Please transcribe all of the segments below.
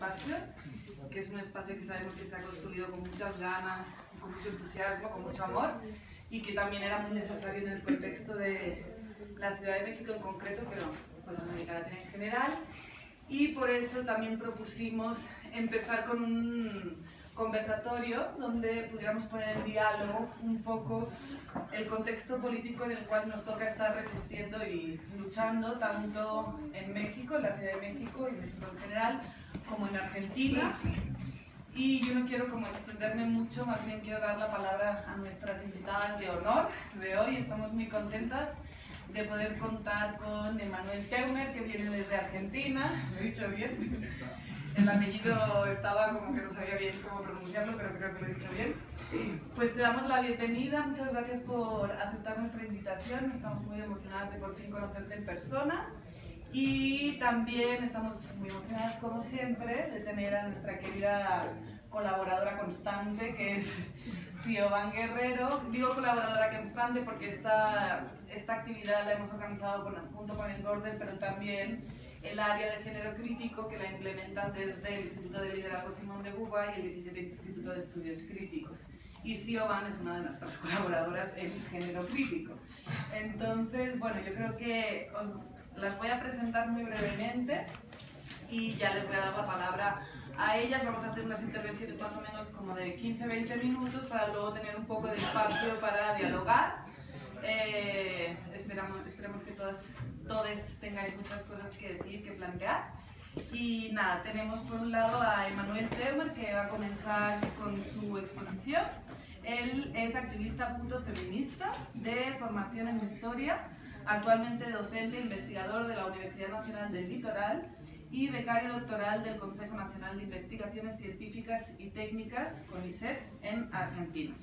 espacio, que es un espacio que sabemos que se ha construido con muchas ganas, con mucho entusiasmo, con mucho amor, y que también era muy necesario en el contexto de la Ciudad de México en concreto, pero pues América Latina en general. Y por eso también propusimos empezar con un conversatorio donde pudiéramos poner en diálogo un poco el contexto político en el cual nos toca estar resistiendo y luchando tanto en México, en la Ciudad de México y México en general, como en Argentina. Y yo no quiero como extenderme mucho, más bien quiero dar la palabra a nuestras invitadas de honor de hoy. Estamos muy contentas de poder contar con Emanuel Teumer, que viene desde Argentina. ¿Lo he dicho bien? El apellido estaba como que no sabía bien cómo pronunciarlo, pero creo que lo he dicho bien. Pues te damos la bienvenida, muchas gracias por aceptar nuestra invitación. Estamos muy emocionadas de por fin conocerte en persona. Y también estamos muy emocionadas, como siempre, de tener a nuestra querida colaboradora constante, que es Siobhan Guerrero. Digo colaboradora constante porque esta actividad la hemos organizado junto con el Gordon, pero también el área de género crítico, que la implementan desde el Instituto de Liderazgo Simón de Beauvoir y el 17 Instituto de Estudios Críticos. Y Siobhan es una de nuestras colaboradoras en género crítico. Entonces, bueno, yo creo que las voy a presentar muy brevemente y ya les voy a dar la palabra a ellas. Vamos a hacer unas intervenciones más o menos como de 15-20 minutos para luego tener un poco de espacio para dialogar. Esperemos que todos tengáis muchas cosas que decir, que plantear. Y nada, tenemos por un lado a Emanuel Teumer, que va a comenzar con su exposición. Él es activista feminista de formación en historia, actualmente docente e investigador de la Universidad Nacional del Litoral y becario doctoral del Consejo Nacional de Investigaciones Científicas y Técnicas, CONICET, en Argentina.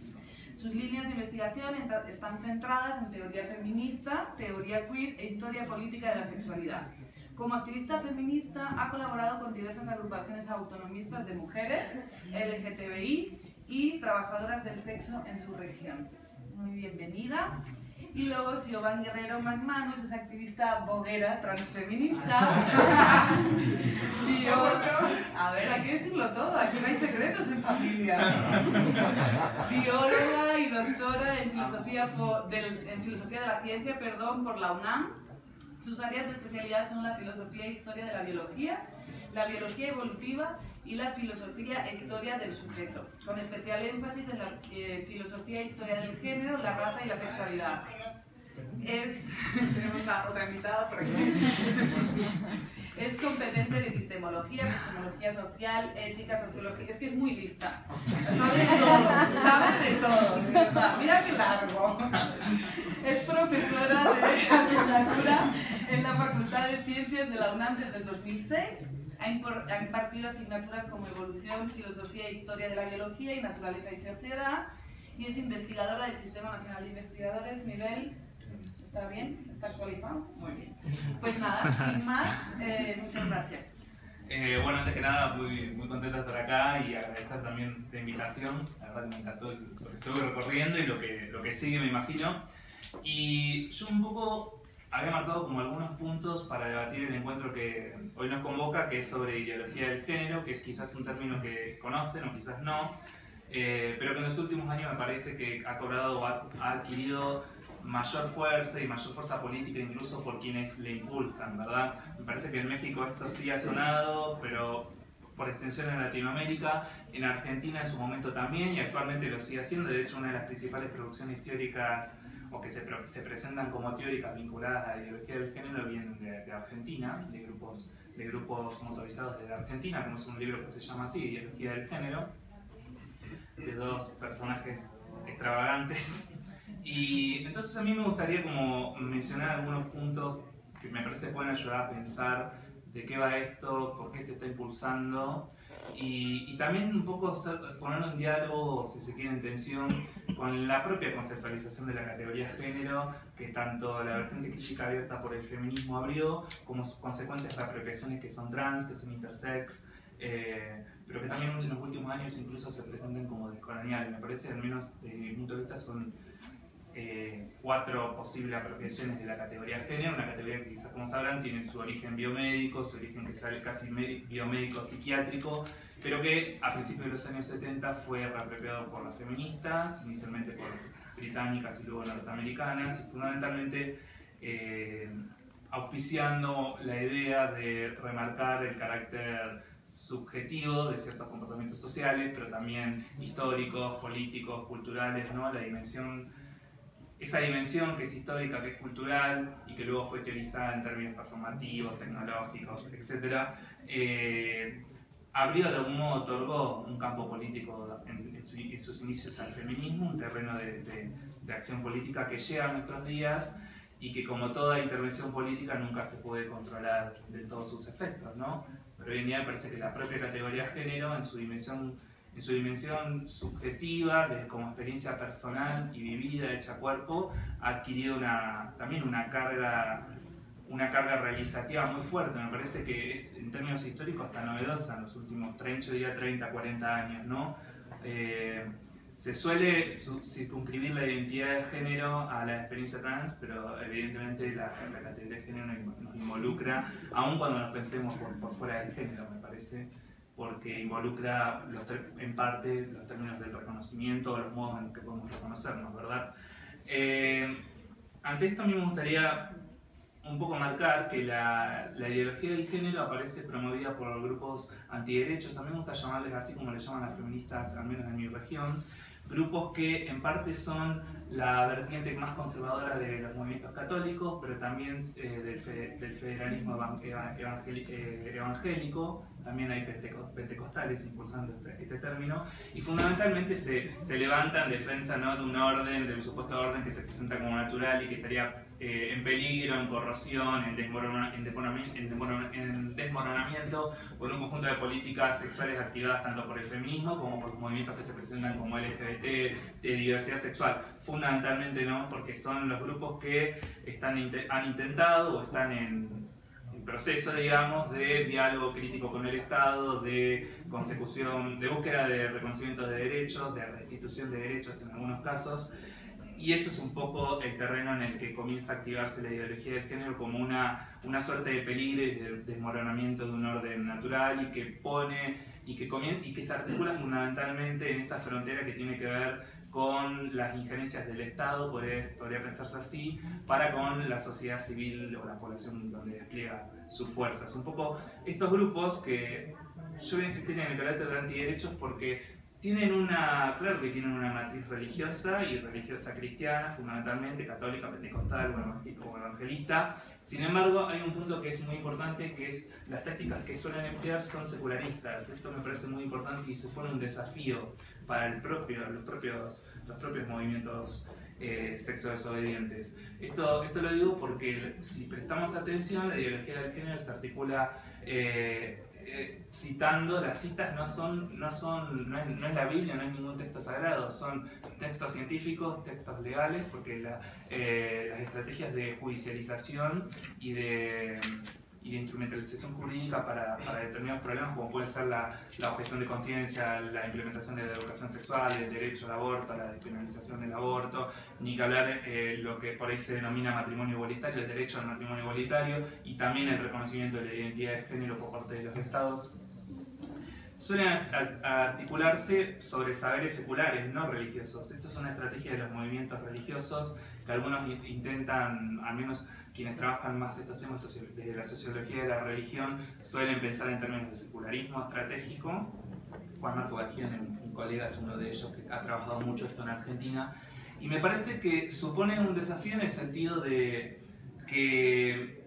Sus líneas de investigación están centradas en teoría feminista, teoría queer e historia política de la sexualidad. Como activista feminista ha colaborado con diversas agrupaciones autonomistas de mujeres, LGTBI y trabajadoras del sexo en su región. Muy bienvenida. Y luego Siobhan Guerrero McManus es activista bloguera transfeminista. A ver, hay que decirlo todo, aquí no hay secretos en familia. Bióloga y doctora en filosofía de la ciencia, por la UNAM. Sus áreas de especialidad son la filosofía e historia de la biología evolutiva y la filosofía e historia del sujeto, con especial énfasis en la filosofía e historia del género, la raza y la sexualidad. Tenemos otra invitada por aquí. Es competente de epistemología social, ética, sociología. Es que es muy lista. Sabe de todo, de verdad. Mira qué largo. Es profesora de asignatura en la Facultad de Ciencias de la UNAM desde el 2006. Ha impartido asignaturas como Evolución, Filosofía e Historia de la Biología y Naturaleza y Sociedad. Y es investigadora del Sistema Nacional de Investigadores nivel... ¿Está bien? ¿Está actualizado? Muy bien. Pues nada, sin más, muchas gracias. Bueno, antes que nada, muy contenta de estar acá y agradecer también la invitación. La verdad que me encantó lo que estuve recorriendo y lo que sigue, me imagino. Y yo un poco había marcado como algunos puntos para debatir el encuentro que hoy nos convoca, que es sobre ideología del género, que es quizás un término que conocen o quizás no, pero que en los últimos años me parece que ha cobrado o ha adquirido mayor fuerza y mayor fuerza política incluso por quienes le impulsan, ¿verdad? Me parece que en México esto sí ha sonado, pero por extensión en Latinoamérica, en Argentina en su momento también y actualmente lo sigue haciendo. De hecho, una de las principales producciones teóricas o que se presentan como teóricas vinculadas a la ideología del género vienen de Argentina, de grupos motorizados de Argentina, como es un libro que se llama así, Ideología del Género, de dos personajes extravagantes. Y entonces a mí me gustaría como mencionar algunos puntos que me parece que pueden ayudar a pensar de qué va esto, por qué se está impulsando y también un poco ponerlo en diálogo, si se quiere, en tensión con la propia conceptualización de la categoría género que tanto la vertiente crítica abierta por el feminismo abrió como sus consecuentes reapropiaciones que son trans, que son intersex, pero que también en los últimos años incluso se presentan como descoloniales. Me parece, al menos desde mi punto de vista, son 4 posibles apropiaciones de la categoría género, una categoría que quizás como sabrán tiene su origen biomédico, su origen que sale casi biomédico psiquiátrico, pero que a principios de los años 70 fue reapropiado por las feministas, inicialmente por británicas y luego norteamericanas, y fundamentalmente auspiciando la idea de remarcar el carácter subjetivo de ciertos comportamientos sociales, pero también históricos, políticos, culturales, ¿no? Esa dimensión que es histórica, que es cultural y que luego fue teorizada en términos performativos, tecnológicos, etc., abrió de algún modo, otorgó un campo político en sus inicios al feminismo, un terreno de acción política que llega a nuestros días y que, como toda intervención política, nunca se puede controlar de todos sus efectos, ¿no? Pero hoy en día me parece que la propia categoría género, en su dimensión subjetiva, como experiencia personal y vivida, hecha cuerpo, ha adquirido también una carga realizativa muy fuerte. Me parece que es, en términos históricos, hasta novedosa en los últimos 30, 40 años, ¿no? Se suele circunscribir la identidad de género a la experiencia trans, pero evidentemente la categoría de género nos involucra, aun cuando nos pensemos por fuera del género, me parece, porque involucra en parte los términos del reconocimiento o los modos en que podemos reconocernos, ¿verdad? Ante esto a mí me gustaría un poco marcar que la ideología del género aparece promovida por grupos antiderechos. A mí me gusta llamarles así como le llaman las feministas, al menos en mi región, grupos que en parte son la vertiente más conservadora de los movimientos católicos, pero también del federalismo evangélico. También hay pentecostales impulsando este término, y fundamentalmente se levanta en defensa, ¿no?, de un orden, del supuesto orden que se presenta como natural y que estaría en peligro, en corrosión, en desmoronamiento por un conjunto de políticas sexuales activadas tanto por el feminismo como por los movimientos que se presentan como LGBT, de diversidad sexual. Fundamentalmente no, porque son los grupos que han intentado o están en proceso, digamos, de diálogo crítico con el Estado, de consecución, de búsqueda de reconocimiento de derechos, de restitución de derechos en algunos casos. Y eso es un poco el terreno en el que comienza a activarse la ideología del género como una suerte de peligro y de desmoronamiento de un orden natural, y que se articula fundamentalmente en esa frontera que tiene que ver con las injerencias del Estado, podría pensarse así, para con la sociedad civil o la población donde despliega sus fuerzas. Un poco estos grupos que yo voy a insistir en el carácter de antiderechos porque claro que tienen una matriz religiosa y religiosa cristiana, fundamentalmente católica, pentecostal o evangelista. Sin embargo, hay un punto que es muy importante, que es las tácticas que suelen emplear son secularistas. Esto me parece muy importante y supone un desafío para los propios movimientos sexo-desobedientes. Esto lo digo porque si prestamos atención, la ideología del género se articula citando. Las citas no es la Biblia, no es ningún texto sagrado, son textos científicos, textos legales, porque las estrategias de judicialización y de instrumentalización jurídica para determinados problemas, como puede ser la objeción de conciencia, la implementación de la educación sexual, el derecho al aborto, la despenalización del aborto, ni que hablar lo que por ahí se denomina matrimonio igualitario, el derecho al matrimonio igualitario, y también el reconocimiento de la identidad de género por parte de los estados, suelen articularse sobre saberes seculares, no religiosos. Esto es una estrategia de los movimientos religiosos que algunos intentan, al menos quienes trabajan más estos temas desde la sociología de la religión, suelen pensar en términos de secularismo estratégico. Juan Marco Gagione, un colega, es uno de ellos que ha trabajado mucho esto en Argentina, y me parece que supone un desafío en el sentido de que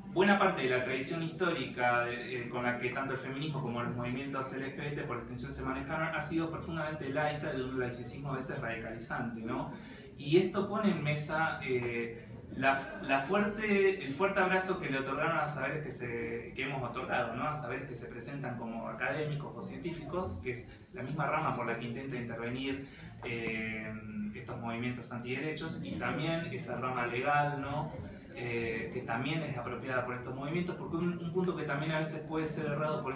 buena parte de la tradición histórica con la que tanto el feminismo como los movimientos LGBT por extensión se manejaron ha sido profundamente laica, de un laicismo a veces radicalizante, ¿no? Y esto pone en mesa el fuerte abrazo que le otorgaron a saberes que hemos otorgado, ¿no? A saberes que se presentan como académicos o científicos, que es la misma rama por la que intenta intervenir estos movimientos antiderechos, y también esa rama legal, ¿no? Que también es apropiada por estos movimientos, porque un punto que también a veces puede ser errado por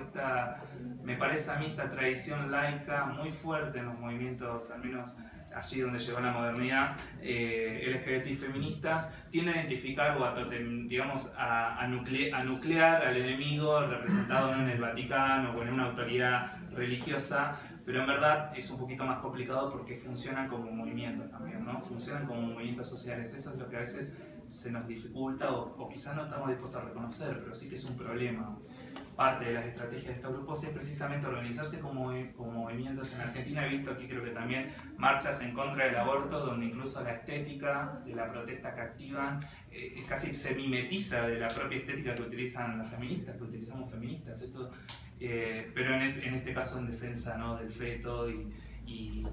me parece a mí, esta tradición laica muy fuerte en los movimientos, al menos allí donde llegó la modernidad, LGBT y feministas, tienden a identificar o a nuclear al enemigo representado en el Vaticano o en una autoridad religiosa, pero en verdad es un poquito más complicado porque funcionan como movimientos también, ¿no? Funcionan como movimientos sociales. Eso es lo que a veces se nos dificulta o quizás no estamos dispuestos a reconocer, pero sí que es un problema. Parte de las estrategias de estos grupos es precisamente organizarse como movimientos. En Argentina he visto aquí creo que también marchas en contra del aborto, donde incluso la estética de la protesta que activan casi se mimetiza de la propia estética que utilizan las feministas, que utilizamos feministas, esto, pero en este caso en defensa, ¿no?, del feto y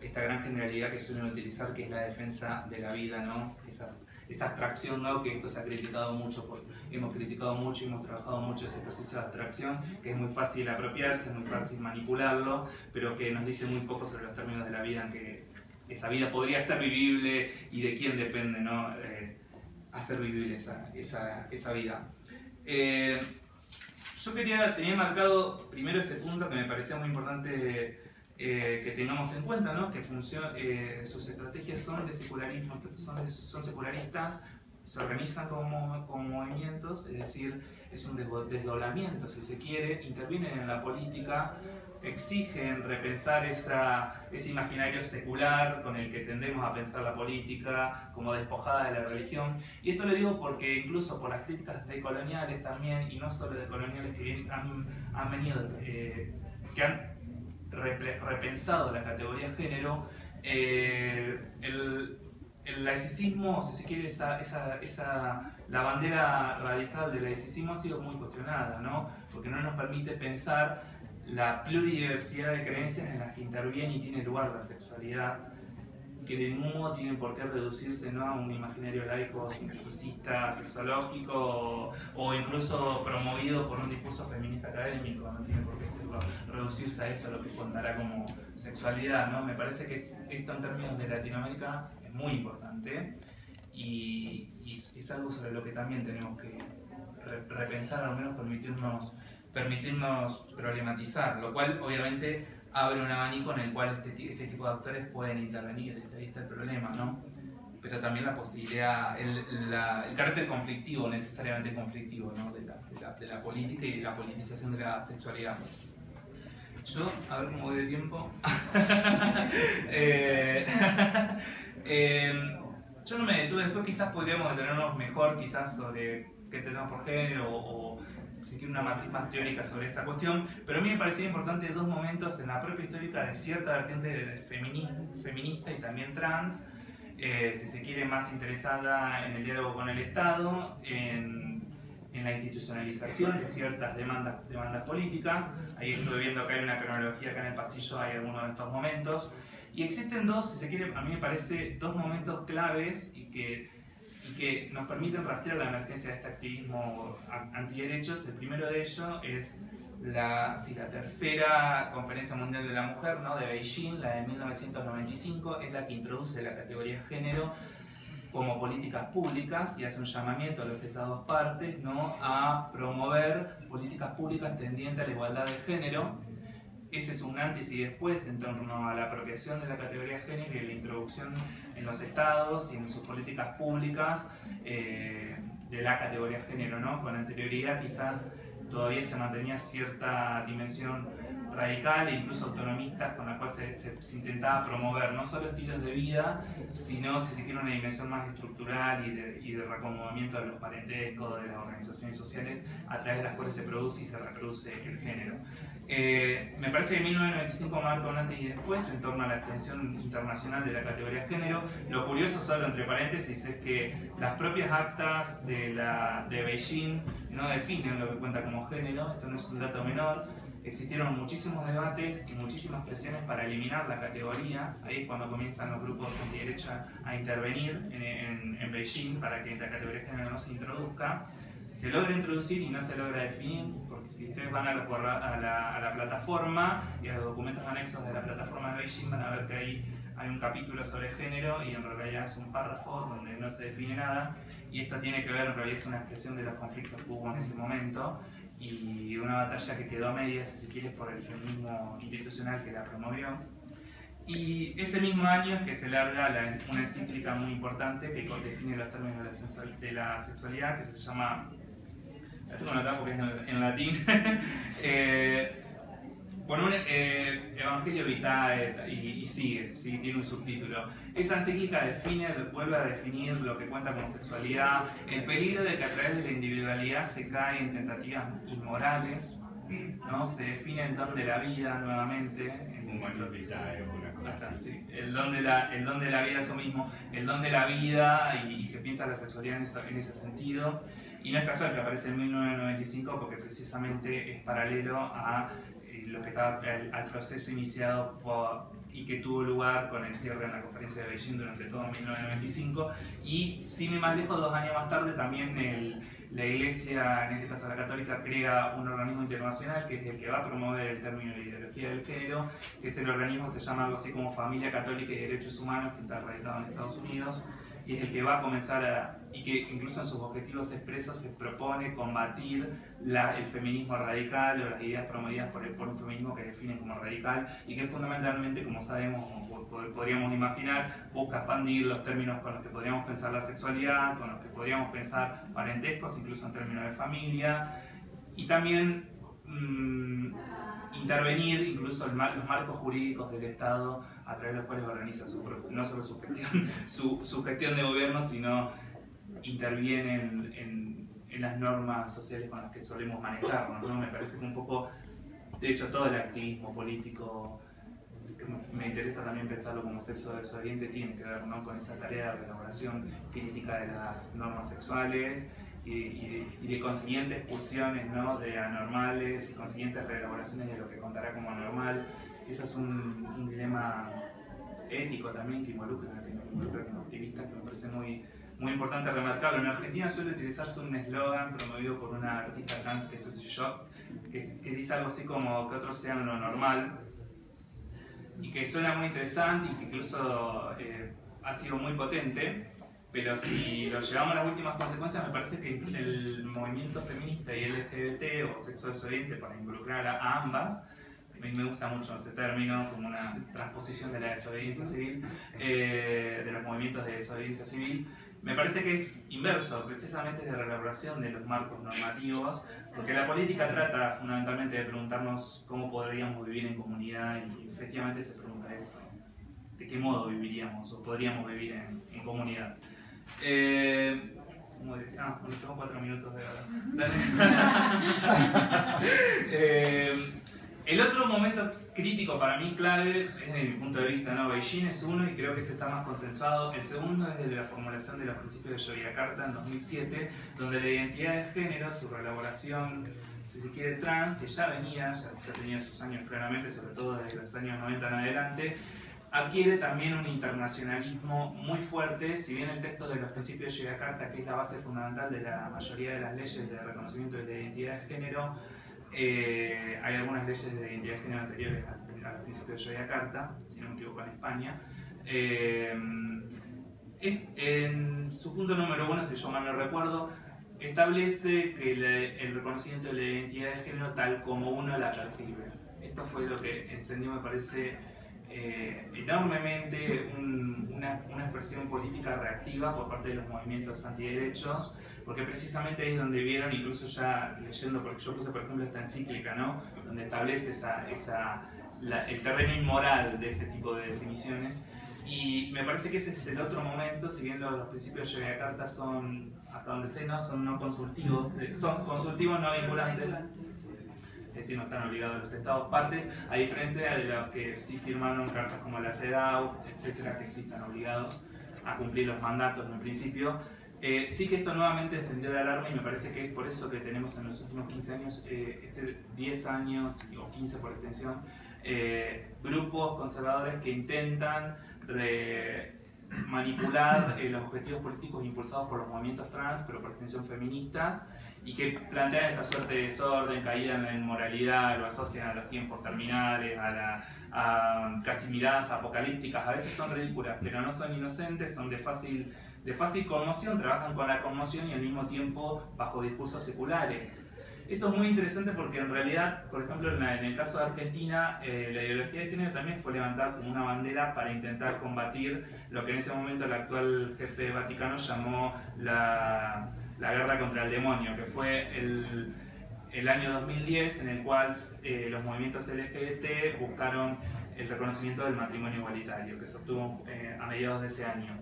esta gran generalidad que suelen utilizar, que es la defensa de la vida, ¿no? Esa abstracción, ¿no?, que esto se ha criticado mucho, hemos criticado mucho y hemos trabajado mucho ese ejercicio de abstracción, que es muy fácil apropiarse, es muy fácil manipularlo, pero que nos dice muy poco sobre los términos de la vida, en que esa vida podría ser vivible y de quién depende, ¿no?, hacer vivible esa vida. Yo tenía marcado primero ese punto que me parecía muy importante que tengamos en cuenta, ¿no?, que sus estrategias son de secularismo, son secularistas, se organizan como movimientos, es decir, es un desdoblamiento, si se quiere, intervienen en la política, exigen repensar ese imaginario secular con el que tendemos a pensar la política como despojada de la religión. Y esto lo digo porque incluso por las críticas decoloniales también, y no solo decoloniales, que han venido, que han repensado la categoría género, el laicismo, si se quiere, la bandera radical del laicismo ha sido muy cuestionada, ¿no?, porque no nos permite pensar la pluridiversidad de creencias en las que interviene y tiene lugar la sexualidad, que de ningún modo tienen por qué reducirse, ¿no?, a un imaginario laico, sincreticista, sexológico o incluso promovido por un discurso feminista académico. No tiene por qué reducirse a eso, lo que contará como sexualidad, ¿no? Me parece que esto en términos de Latinoamérica es muy importante y es algo sobre lo que también tenemos que repensar, al menos permitirnos problematizar, lo cual obviamente abre un abanico en el cual este tipo de actores pueden intervenir. Ahí está el problema, ¿no? Pero también la posibilidad, el carácter conflictivo, necesariamente conflictivo, ¿no?, de la política y de la politización de la sexualidad. Yo, a ver cómo voy de tiempo. Yo no me detuve, después quizás podríamos detenernos mejor quizás sobre qué tenemos por género o si quiere una matriz más teórica sobre esa cuestión, pero a mí me parecía importante dos momentos en la propia histórica de cierta vertiente feminista y también trans, si se quiere más interesada en el diálogo con el Estado, en la institucionalización de ciertas demandas políticas. Ahí estuve viendo que hay una cronología acá en el pasillo, hay algunos de estos momentos, y existen dos, si se quiere, a mí me parece dos momentos claves y que nos permiten rastrear la emergencia de este activismo antiderechos. El primero de ellos es la tercera Conferencia Mundial de la Mujer, ¿no?, de Beijing, la de 1995, es la que introduce la categoría género como políticas públicas y hace un llamamiento a los estados partes, ¿no?, a promover políticas públicas tendientes a la igualdad de género. Ese es un antes y después en torno a la apropiación de la categoría género y la introducción en los estados y en sus políticas públicas de la categoría género, ¿no? Con anterioridad quizás todavía se mantenía cierta dimensión radical e incluso autonomista con la cual se intentaba promover no solo estilos de vida, sino, si se quiere, una dimensión más estructural y de reacomodamiento de los parentescos, de las organizaciones sociales a través de las cuales se produce y se reproduce el género. Me parece que 1995 marca un antes y después en torno a la extensión internacional de la categoría género. Lo curioso, solo entre paréntesis, es que las propias actas de Beijing no definen lo que cuenta como género. Esto no es un dato menor. Existieron muchísimos debates y muchísimas presiones para eliminar la categoría. Ahí es cuando comienzan los grupos antiderechos a intervenir en Beijing para que la categoría género no se introduzca. Se logra introducir y no se logra definir, porque si ustedes van a la plataforma y a los documentos anexos de la plataforma de Beijing, van a ver que ahí hay un capítulo sobre género y en realidad es un párrafo donde no se define nada, y esto tiene que ver, en realidad es una expresión de los conflictos que hubo en ese momento y una batalla que quedó a medias, si se quiere, por el feminismo institucional que la promovió. Y ese mismo año es que se larga una encíclica muy importante que define los términos de la sexualidad, que se llama, la tengo anotada porque es en latín, por un Evangelio Vitae y sigue, tiene un subtítulo. Esa encíclica vuelve a definir lo que cuenta como sexualidad, el peligro de que a través de la individualidad se cae en tentativas inmorales, ¿no? Se define el don de la vida nuevamente. Humano Vitae o una cosa así. Sí, el don de la vida, eso mismo, el don de la vida, y se piensa la sexualidad en ese sentido. Y no es casual que aparece en 1995 porque precisamente es paralelo a lo que estaba al proceso iniciado y que tuvo lugar con el cierre en la conferencia de Beijing durante todo 1995. Y sin ir más lejos, 2 años más tarde también la Iglesia, en este caso la Católica, crea un organismo internacional que es el que va a promover el término de ideología del género, que es el organismo, se llama algo así como Familia Católica y Derechos Humanos, que está radicado en Estados Unidos, y es el que va a comenzar y que incluso en sus objetivos expresos se propone combatir el feminismo radical o las ideas promovidas por un feminismo que definen como radical y que fundamentalmente, como sabemos, como podríamos imaginar, busca expandir los términos con los que podríamos pensar la sexualidad, con los que podríamos pensar parentescos, incluso en términos de familia, y también intervenir incluso los marcos jurídicos del Estado a través de los cuales organiza no solo su gestión de gobierno, sino interviene en las normas sociales con las que solemos manejarnos, ¿no? Me parece que un poco, de hecho, todo el activismo político, que me interesa también pensarlo como sexo desobediente, tiene que ver, ¿no?, con esa tarea de elaboración crítica de las normas sexuales y de consiguientes expulsiones, ¿no?, de anormales y consiguientes reelaboraciones de lo que contará como anormal. Eso es un dilema ético también que involucra como activistas, que me parece muy importante remarcarlo. En Argentina suele utilizarse un eslogan promovido por una artista trans que es Susie Shock, que dice algo así como que otros sean lo normal, y que suena muy interesante y que incluso ha sido muy potente, pero si lo llevamos a las últimas consecuencias, me parece que el movimiento feminista y LGBT o sexo desobediente, para involucrar a ambas, a mí me gusta mucho ese término como una transposición de la desobediencia civil, de los movimientos de desobediencia civil, me parece que es inverso, precisamente de reelaboración de los marcos normativos, porque la política trata fundamentalmente de preguntarnos cómo podríamos vivir en comunidad y efectivamente se pregunta eso, de qué modo viviríamos o podríamos vivir en comunidad. Bueno, tengo 4 minutos de verdad. El otro momento crítico para mí clave, desde mi punto de vista, ¿no? Beijing es uno y creo que ese está más consensuado. El segundo es de la formulación de los principios de Yogyakarta en 2007, donde la identidad de género, su reelaboración, si se quiere, trans, que ya tenía sus años claramente, sobre todo desde los años 90 en adelante, adquiere también un internacionalismo muy fuerte. Si bien el texto de los principios de Yogyakarta, que es la base fundamental de la mayoría de las leyes de reconocimiento de la identidad de género, hay algunas leyes de identidad de género anteriores a los principios de Yogyakarta, si no me equivoco, en España. En su punto número 1, si yo mal no recuerdo, establece que el reconocimiento de la identidad de género tal como uno la percibe. Esto fue lo que encendió, me parece, enormemente una expresión política reactiva por parte de los movimientos antiderechos, porque precisamente ahí es donde vieron, incluso ya leyendo, porque yo puse por ejemplo esta encíclica, ¿no?, donde establece el terreno inmoral de ese tipo de definiciones, y me parece que ese es el otro momento. Si bien los principios de Yogyakarta son, hasta donde sé, no son no consultivos, son consultivos no vinculantes, es decir, no están obligados los estados partes, a diferencia de los que sí firmaron cartas como la CEDAW, etcétera, que sí están obligados a cumplir los mandatos en un principio. Sí que esto nuevamente encendió la alarma y me parece que es por eso que tenemos en los últimos 15 años, 10 años o 15 por extensión, grupos conservadores que intentan manipular los objetivos políticos impulsados por los movimientos trans, pero por extensión feministas, y que plantean esta suerte de desorden, caída en la inmoralidad, lo asocian a los tiempos terminales, a casi miradas apocalípticas. A veces son ridículas, pero no son inocentes, son de fácil conmoción, trabajan con la conmoción y al mismo tiempo bajo discursos seculares. Esto es muy interesante porque en realidad, por ejemplo, en el caso de Argentina, la ideología de género también fue levantada como una bandera para intentar combatir lo que en ese momento el actual jefe de Vaticano llamó la guerra contra el demonio, que fue el año 2010, en el cual los movimientos LGBT buscaron el reconocimiento del matrimonio igualitario, que se obtuvo a mediados de ese año.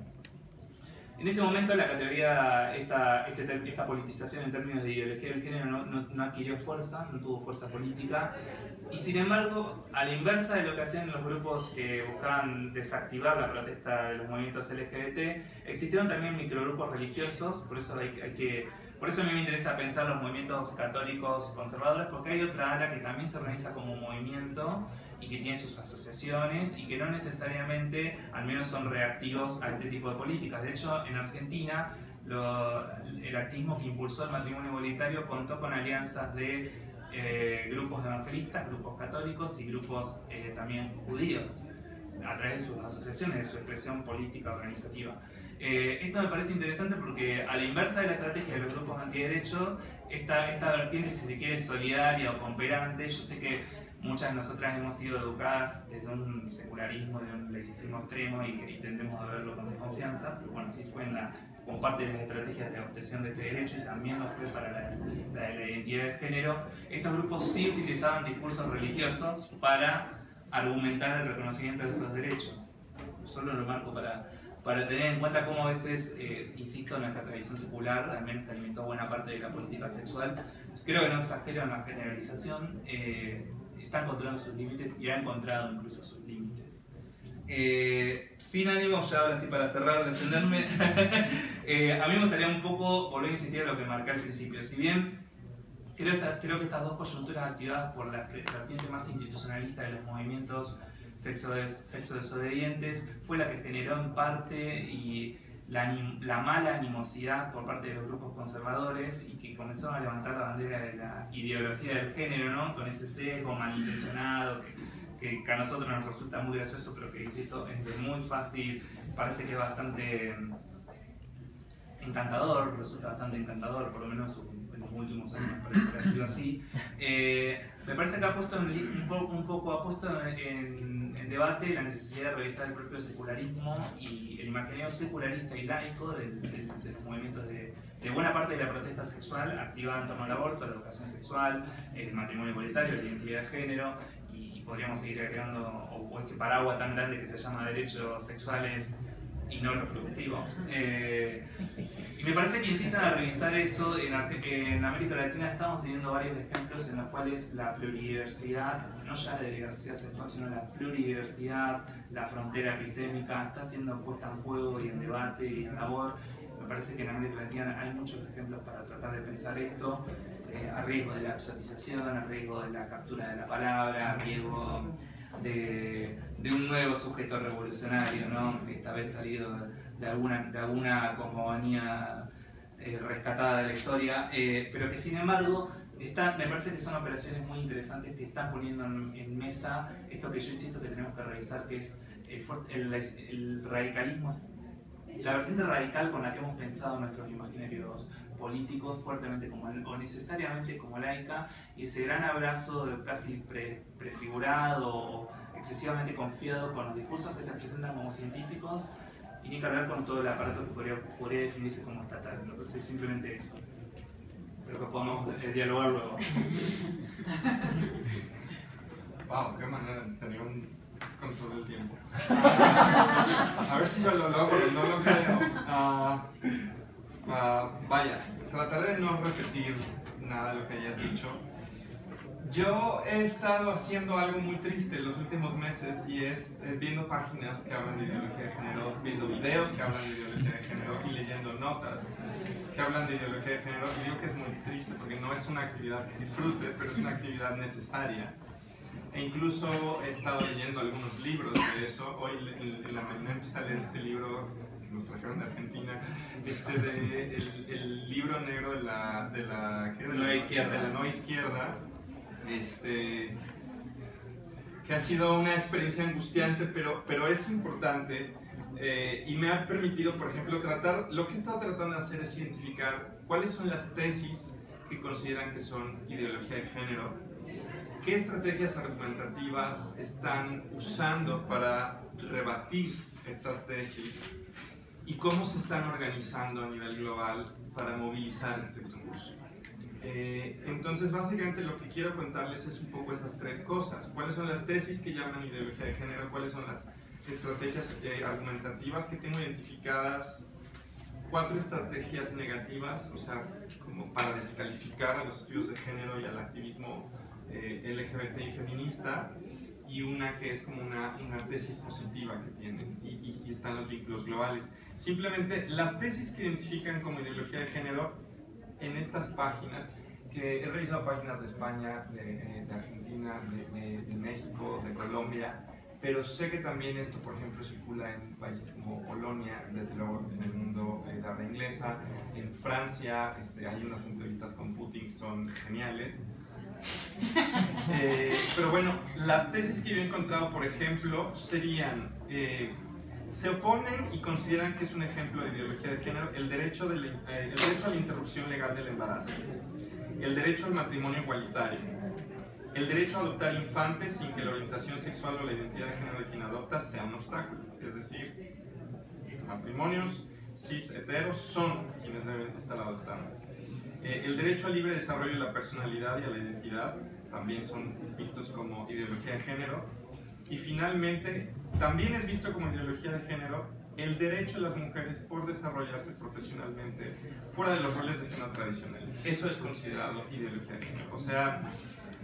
En ese momento la categoría, esta politización en términos de ideología del género no adquirió fuerza, no tuvo fuerza política, y sin embargo, a la inversa de lo que hacían los grupos que buscaban desactivar la protesta de los movimientos LGBT, existieron también microgrupos religiosos, por eso a mí me interesa pensar los movimientos católicos conservadores, porque hay otra ala que también se organiza como movimiento y que tiene sus asociaciones y que no necesariamente, al menos, son reactivos a este tipo de políticas. De hecho, en Argentina, el activismo que impulsó el matrimonio igualitario contó con alianzas de grupos evangelistas, grupos católicos y grupos también judíos, a través de sus asociaciones, de su expresión política organizativa. Esto me parece interesante porque, a la inversa de la estrategia de los grupos antiderechos, esta vertiente, si se quiere, solidaria o cooperante, yo sé que muchas de nosotras hemos sido educadas desde un secularismo, de un laicismo extremo y tendemos a verlo con desconfianza, pero bueno, así fue como parte de las estrategias de obtención de este derecho y también lo fue para la de la identidad de género. Estos grupos sí utilizaban discursos religiosos para argumentar el reconocimiento de esos derechos. Solo lo marco para tener en cuenta cómo a veces, insisto, nuestra tradición secular, al menos que alimentó buena parte de la política sexual, creo que no exagero en la generalización, está encontrando sus límites y ha encontrado incluso sus límites. Sin ánimo, ya ahora sí para cerrar, de entenderme, a mí me gustaría un poco volver a insistir en lo que marqué al principio. Si bien creo que estas dos coyunturas activadas por la vertiente más institucionalista de los movimientos sexo desobedientes fue la que generó en parte la mala animosidad por parte de los grupos conservadores y que comenzaron a levantar la bandera de la ideología del género, ¿no? Con ese sesgo malintencionado que a nosotros nos resulta muy gracioso, pero que, insisto, es muy fácil, parece que es bastante encantador, resulta bastante encantador, por lo menos en los últimos años me parece que ha sido así. Me parece que ha puesto en debate la necesidad de revisar el propio secularismo y el imaginario secularista y laico de los movimientos de buena parte de la protesta sexual activada en torno al aborto, la educación sexual, el matrimonio igualitario, la identidad de género, y podríamos seguir agregando o ese paraguas tan grande que se llama derechos sexuales y no reproductivos. Y me parece que insistan a revisar eso. En América Latina estamos teniendo varios ejemplos en los cuales la pluridiversidad, no ya de diversidad sexual, sino la pluridiversidad, la frontera epistémica, está siendo puesta en juego y en debate y en labor. Me parece que en América Latina hay muchos ejemplos para tratar de pensar esto, a riesgo de la exotización, a riesgo de la captura de la palabra, a riesgo de un nuevo sujeto revolucionario, ¿no? Esta vez salido de alguna cosmogonía rescatada de la historia, pero que sin embargo me parece que son operaciones muy interesantes que están poniendo en mesa esto que yo insisto que tenemos que revisar, que es el radicalismo, la vertiente radical con la que hemos pensado nuestros imaginarios políticos fuertemente o necesariamente como laica, y ese gran abrazo casi prefigurado o excesivamente confiado con los discursos que se presentan como científicos y ni que hablar con todo el aparato que podría definirse como estatal. Entonces simplemente eso, pero que podamos dialogar luego. Wow, qué manera de tener un control del tiempo. A ver si yo lo logro, no lo creo. Vaya, trataré de no repetir nada de lo que hayas dicho. Yo he estado haciendo algo muy triste los últimos meses y es viendo páginas que hablan de ideología de género, viendo videos que hablan de ideología de género y leyendo notas que hablan de ideología de género, y digo que es muy triste porque no es una actividad que disfrute, pero es una actividad necesaria. E incluso he estado leyendo algunos libros de eso. Hoy en la mañana empecé a leer este libro que nos trajeron de Argentina, el libro negro de la no izquierda, que ha sido una experiencia angustiante, pero es importante, y me ha permitido, por ejemplo, lo que he estado tratando de hacer es identificar cuáles son las tesis que consideran que son ideología de género, qué estrategias argumentativas están usando para rebatir estas tesis y cómo se están organizando a nivel global para movilizar este discurso. Entonces, básicamente lo que quiero contarles es un poco esas tres cosas. ¿Cuáles son las tesis que llaman ideología de género? ¿Cuáles son las estrategias argumentativas que tengo identificadas? 4 estrategias negativas, o sea, como para descalificar a los estudios de género y al activismo LGBT y feminista, y una que es como una tesis positiva que tienen, y están los vínculos globales. Simplemente las tesis que identifican como ideología de género en estas páginas, que he revisado páginas de España, de Argentina, de México, de Colombia, pero sé que también esto, por ejemplo, circula en países como Polonia, desde luego en el mundo de habla inglesa, en Francia, hay unas entrevistas con Putin que son geniales. Pero bueno, las tesis que yo he encontrado, por ejemplo, serían, se oponen y consideran que es un ejemplo de ideología de género el derecho a la interrupción legal del embarazo, el derecho al matrimonio igualitario, el derecho a adoptar infantes sin que la orientación sexual o la identidad de género de quien adopta sea un obstáculo. Es decir, matrimonios cis heteros son quienes deben estar adoptando. El derecho al libre desarrollo de la personalidad y a la identidad también son vistos como ideología de género. Y finalmente, también es visto como ideología de género el derecho de las mujeres por desarrollarse profesionalmente fuera de los roles de género tradicionales. Eso es considerado ideología de género. O sea,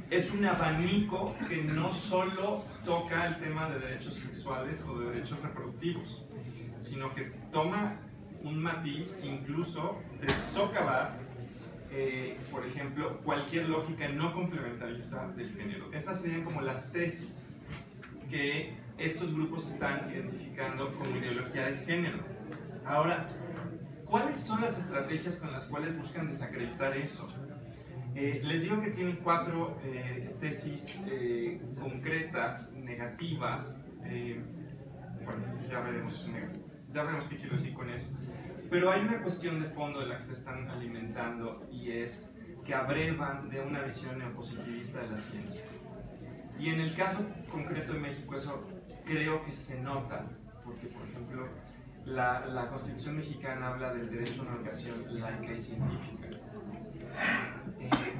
es un abanico que no solo toca el tema de derechos sexuales o de derechos reproductivos, sino que toma un matiz incluso de socavar, por ejemplo, cualquier lógica no complementarista del género. Estas serían como las tesis que estos grupos están identificando como ideología de género. Ahora, ¿cuáles son las estrategias con las cuales buscan desacreditar eso? Les digo que tienen 4 tesis concretas, negativas. Bueno, ya veremos qué quiero decir con eso. Pero hay una cuestión de fondo de la que se están alimentando, y es que abrevan de una visión neopositivista de la ciencia. Y en el caso concreto de México eso creo que se nota, porque por ejemplo la Constitución mexicana habla del derecho a una educación laica y científica.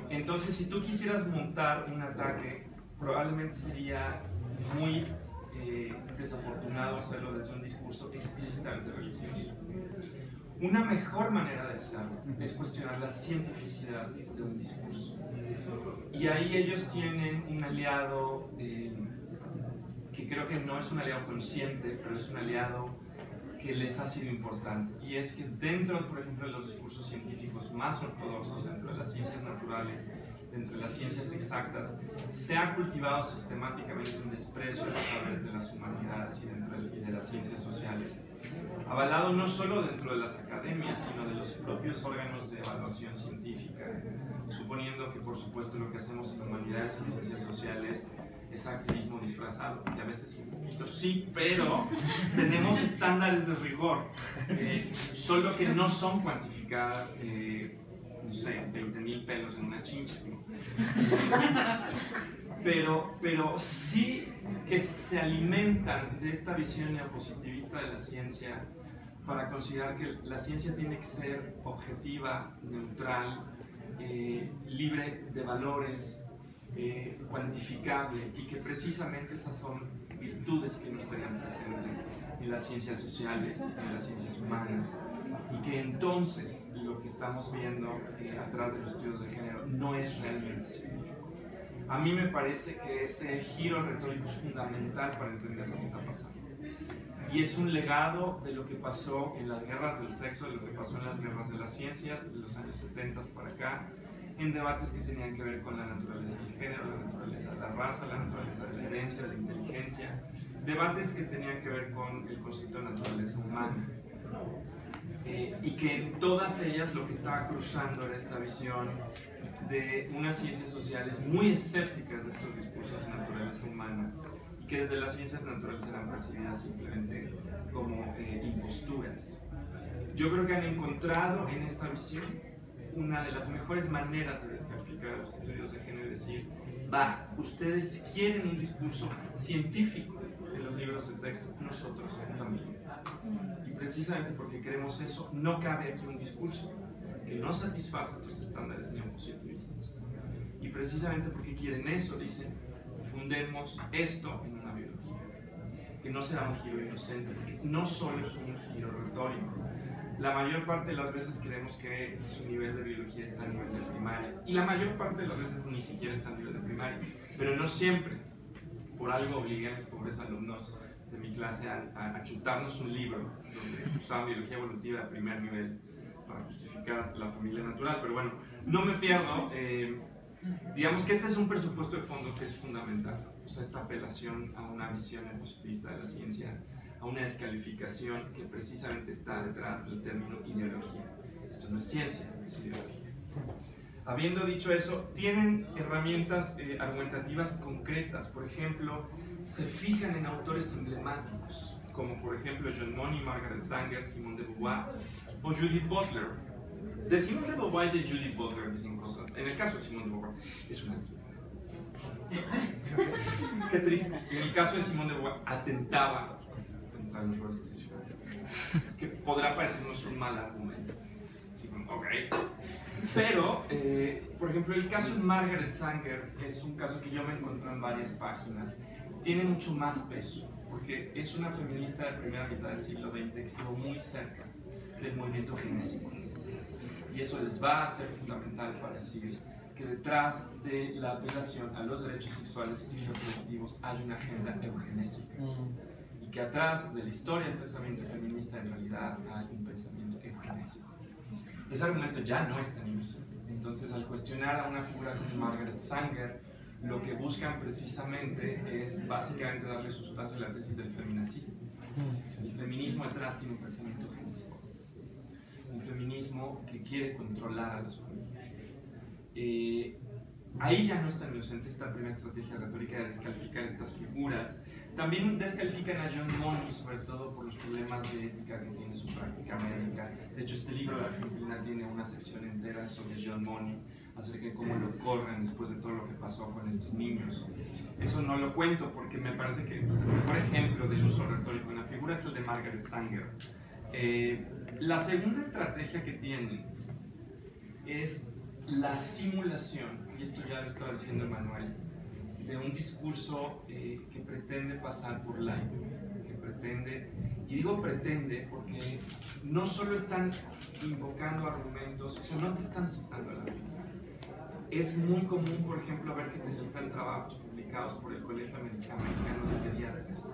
Entonces, si tú quisieras montar un ataque, probablemente sería muy desafortunado hacerlo desde un discurso explícitamente religioso. Una mejor manera de hacerlo es cuestionar la cientificidad de un discurso. Y ahí ellos tienen un aliado que creo que no es un aliado consciente, pero es un aliado que les ha sido importante. Y es que dentro, por ejemplo, de los discursos científicos más ortodoxos, dentro de las ciencias naturales, dentro de las ciencias exactas, se ha cultivado sistemáticamente un desprecio de los saberes de las humanidades y de las ciencias sociales, avalado no solo dentro de las academias, sino de los propios órganos de evaluación científica, suponiendo que, por supuesto, lo que hacemos en humanidades y ciencias sociales es activismo disfrazado, que a veces un poquito sí, pero tenemos estándares de rigor, solo que no son cuantificadas, no sé, 20,000 pelos en una chincha, ¿no? Pero sí que se alimentan de esta visión neopositivista de la ciencia para considerar que la ciencia tiene que ser objetiva, neutral, libre de valores, cuantificable, y que precisamente esas son virtudes que no estarían presentes en las ciencias sociales, en las ciencias humanas, y que entonces lo que estamos viendo atrás de los estudios de género no es realmente científico. A mí me parece que ese giro retórico es fundamental para entender lo que está pasando. Y es un legado de lo que pasó en las guerras del sexo, de lo que pasó en las guerras de las ciencias, de los años 70 para acá, en debates que tenían que ver con la naturaleza del género, la naturaleza de la raza, la naturaleza de la herencia, de la inteligencia, debates que tenían que ver con el concepto de naturaleza humana. Y que en todas ellas lo que estaba cruzando era esta visión de unas ciencias sociales muy escépticas de estos discursos de naturaleza humana, y que desde las ciencias naturales eran percibidas simplemente como imposturas. Yo creo que han encontrado en esta visión una de las mejores maneras de descalificar los estudios de género y decir, va, ustedes quieren un discurso científico en los libros de texto, nosotros también. Y precisamente porque queremos eso, no cabe aquí un discurso que no satisface estos estándares neopositivistas. Y precisamente porque quieren eso, dicen, fundemos esto en una biología, que no será un giro inocente, porque no solo es un giro retórico. La mayor parte de las veces creemos que su nivel de biología está a nivel de primaria, y la mayor parte de las veces ni siquiera está a nivel de primaria, pero no siempre. Por algo obligué a mis pobres alumnos de mi clase a chutarnos un libro donde usaban biología evolutiva de primer nivel para justificar la familia natural, pero bueno, no me pierdo. Digamos que este es un presupuesto de fondo que es fundamental, o sea, esta apelación a una visión positivista de la ciencia, a una descalificación que precisamente está detrás del término ideología. Esto no es ciencia, es ideología. Habiendo dicho eso, tienen herramientas argumentativas concretas. Por ejemplo, se fijan en autores emblemáticos, como por ejemplo John Money, Margaret Sanger, Simone de Beauvoir o Judith Butler. De Simone de Beauvoir y de Judith Butler dicen cosas. En el caso de Simone de Beauvoir, es una lesbiana. Qué triste. En el caso de Simone de Beauvoir, atentaba contra los roles tradicionales, que podrá parecernos un mal argumento. Así como, ok. Pero, por ejemplo, el caso de Margaret Sanger es un caso que yo me encontré en varias páginas. Tiene mucho más peso, porque es una feminista de primera mitad del siglo XX que estuvo muy cerca del movimiento genésico. Y eso les va a ser fundamental para decir que detrás de la apelación a los derechos sexuales y reproductivos hay una agenda eugenésica. Y que atrás de la historia del pensamiento feminista en realidad hay un pensamiento eugenésico. Ese argumento ya no es tan inocente. Entonces, al cuestionar a una figura como Margaret Sanger, lo que buscan precisamente es básicamente darle sustancia a la tesis del feminacismo. El feminismo detrás tiene un pensamiento eugenésico. Un feminismo que quiere controlar a las familias. Ahí ya no es tan inocente esta primera estrategia retórica de descalificar estas figuras. También descalifican a John Money, sobre todo por los problemas de ética que tiene su práctica médica. De hecho, este libro de Argentina tiene una sección entera sobre John Money, acerca de cómo lo corren después de todo lo que pasó con estos niños. Eso no lo cuento porque me parece que pues, el mejor ejemplo del uso retórico en la figura es el de Margaret Sanger. La segunda estrategia que tienen es la simulación, y esto ya lo estaba diciendo Emanuel, de un discurso que pretende pasar por laico, que pretende, y digo pretende porque no solo están invocando argumentos, o sea, no te están citando a la Biblia. Es muy común, por ejemplo, ver que te citan trabajos publicados por el Colegio Americano de Pediatras.